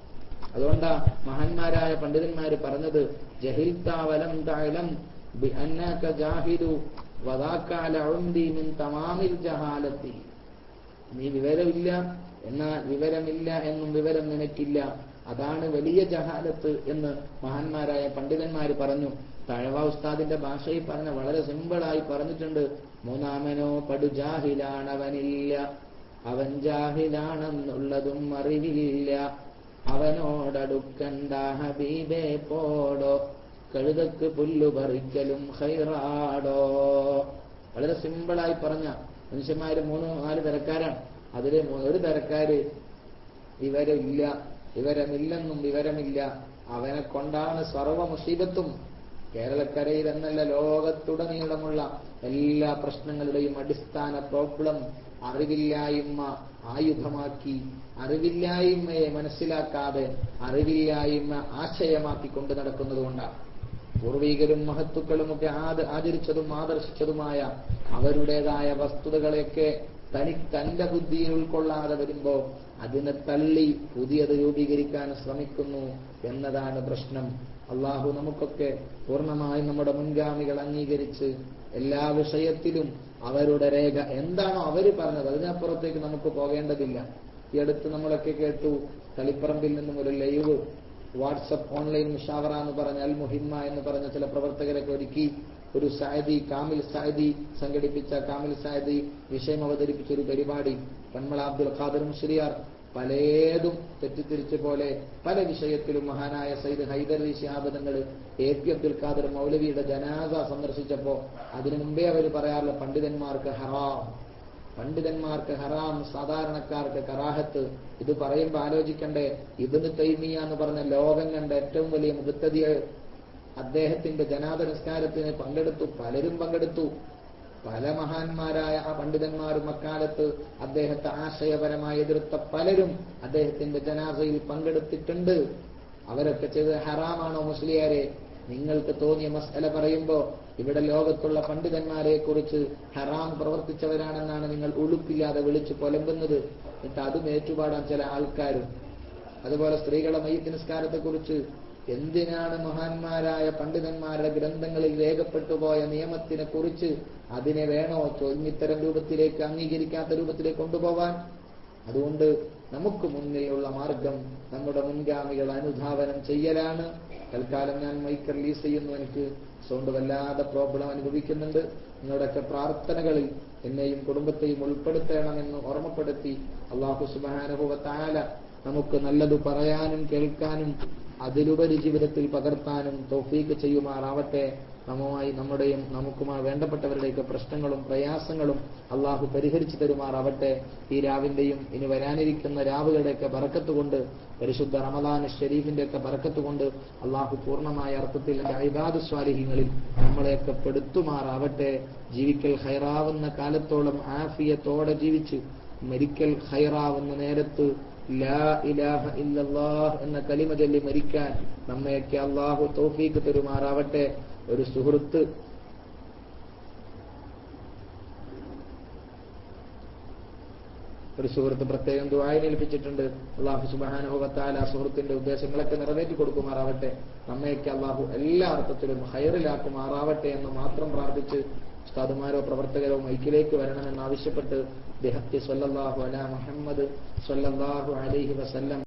A: അതുകൊണ്ടാ മഹാന്മാരായ പണ്ഡിതന്മാര് പറഞ്ഞത്, ജഹിൽത വലം തഅലം ബിഅന്നക ജാഹിദു വദാക ലഉംദി മിൻ തമാമിൽ ജഹാലത്തി. നീ വിവരമില്ല എന്നാൽ വിവരമില്ല എന്നും വിവരം നിനക്കില്ല, അതാണ് വലിയ ജഹാലത്ത് എന്ന് മഹാന്മാരായ പണ്ഡിതന്മാര് പറഞ്ഞു. തഴവ ഉസ്താദിന്റെ ഭാഷയിൽ പറഞ്ഞ വളരെ സിമ്പിളായി പറഞ്ഞിട്ടുണ്ട്. മൂന്നാമനോ പടു ജാഹിലാണവനില്ല, അവൻ ജാഹിലാണെന്നുള്ളതും അറിവില്ല, അവനോടടുക്കണ്ട ഹബീബേ പോടോ, കഴുതക്ക് പുല്ലു പറിക്കലും ഖൈറാടോ. വളരെ സിമ്പിളായി പറഞ്ഞ മനുഷ്യന്മാര് 3-4 തരക്കാരാണ്. അതില് ഒരു തരക്കാര് വിവരമില്ലെന്നും വിവരമില്ല, അവനെ കൊണ്ടാണ് സർവ മുസീബത്തും. കേരളക്കരയിൽ എന്നല്ല ലോകത്തുടനീളമുള്ള എല്ലാ പ്രശ്നങ്ങളുടെയും അടിസ്ഥാന പ്രോബ്ലം അറിവില്ലായ്മ ആയുധമാക്കി, അറിവില്ലായ്മയെ മനസ്സിലാക്കാതെ അറിവില്ലായ്മ ആശയമാക്കി കൊണ്ട് നടക്കുന്നത് കൊണ്ടാണ്. പൂർവികരും മഹത്തുക്കളുമൊക്കെ ആചരിച്ചതും ആദർശിച്ചതുമായ അവരുടേതായ വസ്തുതകളെയൊക്കെ തന്റെ ബുദ്ധിയിൽ ഉൾക്കൊള്ളാതെ വരുമ്പോ അതിനെ തള്ളി പുതിയത് രൂപീകരിക്കാൻ ശ്രമിക്കുന്നു എന്നതാണ് പ്രശ്നം. അള്ളാഹു നമുക്കൊക്കെ പൂർണ്ണമായി നമ്മുടെ മുൻഗാമികൾ അംഗീകരിച്ച് എല്ലാ വിഷയത്തിലും അവരുടെ രേഖ എന്താണോ അവർ പറഞ്ഞത് അതിനപ്പുറത്തേക്ക് നമുക്ക് പോകേണ്ടതില്ല. ഈ അടുത്ത് നമ്മളൊക്കെ കേട്ടു, തളിപ്പറമ്പിൽ നിന്നും ഒരു ലൈവ് വാട്സപ്പ് ഓൺലൈൻ മുഷാവറ എന്ന് പറഞ്ഞ അൽ മുഹിമ്മ എന്ന് പറഞ്ഞ ചില പ്രവർത്തകരൊക്കെ ഒരുക്കി ഒരു സായദി കാമിൽ സായദി സംഘടിപ്പിച്ച കാമിൽ സായദി വിഷയം അവതരിപ്പിച്ച ഒരു പരിപാടി. പന്മള അബ്ദുൽ ഖാദർ മുസ്ലിയാർ പലതും തെറ്റിദ്ധരിച്ച പോലെ പല വിഷയത്തിലും മഹാനായ സയ്യിദ് ഹൈദർ അലി ശിഹാബ് തങ്ങൾ എ.പി. അബ്ദുൽ ഖാദർ മൗലവിയുടെ ജനാസ സന്ദർശിച്ചപ്പോ അതിനു മുമ്പേ അവർ പറയാറുള്ള പണ്ഡിതന്മാർക്ക് ഹറാം, സാധാരണക്കാർക്ക് കറാഹത്ത്. ഇത് പറയുമ്പോൾ ആലോചിക്കണ്ടേ, ഇബ്നു തൈമിയ എന്ന് പറഞ്ഞ ലോകം കണ്ട ഏറ്റവും വലിയ മുബ്തദി അദ്ദേഹത്തിന്റെ ജനാസ നിസ്കാരത്തിന് പലരും പങ്കെടുത്തു. പല മഹാന്മാരായ ആ പണ്ഡിതന്മാരും അക്കാലത്ത് അദ്ദേഹത്തെ ആശയപരമായി എതിർത്ത പലരും അദ്ദേഹത്തിന്റെ ജനാസയിൽ പങ്കെടുത്തിട്ടുണ്ട്. അവരൊക്കെ ചെയ്തത് ഹറാമാണോ മുസ്ലിയാരെ? നിങ്ങൾക്ക് തോന്നിയ മസ്അല പറയുമ്പോ ഇവിടെ ലോകത്തുള്ള പണ്ഡിതന്മാരെ കുറിച്ച് ഹറാം പ്രവർത്തിച്ചവരാണെന്നാണ് നിങ്ങൾ ഉളുപ്പില്ലാതെ വിളിച്ചു പൊലമ്പുന്നത്. എന്നിട്ട് അതും ഏറ്റുപാടാൻ ചില ആൾക്കാരും. അതുപോലെ സ്ത്രീകളെ മയ്യിത്ത് നിസ്കാരത്തെക്കുറിച്ച് എന്തിനാണ് മഹാന്മാരായ പണ്ഡിതന്മാരുടെ ഗ്രന്ഥങ്ങളിൽ രേഖപ്പെട്ടുപോയ നിയമത്തിനെ കുറിച്ച് അതിനെ വേണോ ഇത്തരം രൂപത്തിലേക്ക് അംഗീകരിക്കാത്ത രൂപത്തിലേക്ക് കൊണ്ടുപോവാൻ? അതുകൊണ്ട് നമുക്ക് മുന്നിലുള്ള മാർഗം നമ്മുടെ മുൻഗാമികളെ അനുധാവനം ചെയ്യലാണ്. തൽക്കാലം ഞാൻ മൈക്ക് റിലീസ് ചെയ്യുന്നു. എനിക്ക് സൗണ്ട് വല്ലാതെ പ്രോബ്ലം അനുഭവിക്കുന്നുണ്ട്. നിങ്ങളുടെയൊക്കെ പ്രാർത്ഥനകളിൽ എന്നെയും കുടുംബത്തെയും ഉൾപ്പെടുത്തണമെന്ന് ഓർമ്മപ്പെടുത്തി അല്ലാഹു സുബ്ഹാനഹു വ തആല നമുക്ക് നല്ലത് പറയാനും കേൾക്കാനും അതിലുപരി ജീവിതത്തിൽ പകർത്താനും തൗഫീഖ് ചെയ്യുമാറാവട്ടെ. നമ്മുടെയും നമുക്കുമായി വേണ്ടപ്പെട്ടവരുടെയൊക്കെ പ്രശ്നങ്ങളും പ്രയാസങ്ങളും അള്ളാഹു പരിഹരിച്ചു തരുമാറാവട്ടെ. ഈ രാവിന്റെയും ഇനി വരാനിരിക്കുന്ന രാവുകളുടെയൊക്കെ ബറക്കത്തുകൊണ്ട്, പരിശുദ്ധ റമദാൻ ഷരീഫിന്റെ ഒക്കെ ബറക്കത്തുകൊണ്ട് അള്ളാഹു പൂർണ്ണമായ അർത്ഥത്തിൽ ഇബാദു സ്വാലിഹീങ്ങളിൽ നമ്മളെയൊക്കെ പെടുത്തുമാറാവട്ടെ. ജീവിക്കൽ ഹൈറാവുന്ന കാലത്തോളം ആഫിയത്തോടെ ജീവിച്ച് മരിക്കൽ ഹൈറാവുന്ന നേരത്ത് ലാ ഇലാഹ ഇല്ലല്ലാഹ് എന്ന കലിമ ചൊല്ലി മരിക്കാൻ നമ്മയൊക്കെ അള്ളാഹു തൗഫീഖ് തരുമാറാവട്ടെ. ഒരു സുഹൃത്ത് പ്രത്യേകം ദുആയിൽ ഏൽപ്പിച്ചിട്ടുണ്ട്. അല്ലാഹു സുബ്ഹാനഹു വ തആല സുഹൃത്തിന്റെ ഉദ്ദേശങ്ങളൊക്കെ നിറവേറ്റി കൊടുക്കുമാറാവട്ടെ. നമ്മയൊക്കെ അല്ലാഹു എല്ലാ അർത്ഥത്തിലും ഖൈറിലാക്കുമാറാവട്ടെ എന്ന് മാത്രം പ്രാർത്ഥിച്ച് ഉസ്താദുമാരോ പ്രവർത്തകരോ മൈക്കിലേക്ക് വരണമെന്ന് ആവശ്യപ്പെട്ട് ബിഹഖി സ്വല്ലല്ലാഹു അലാ മുഹമ്മദ് സ്വല്ലല്ലാഹു അലൈഹി വസല്ലം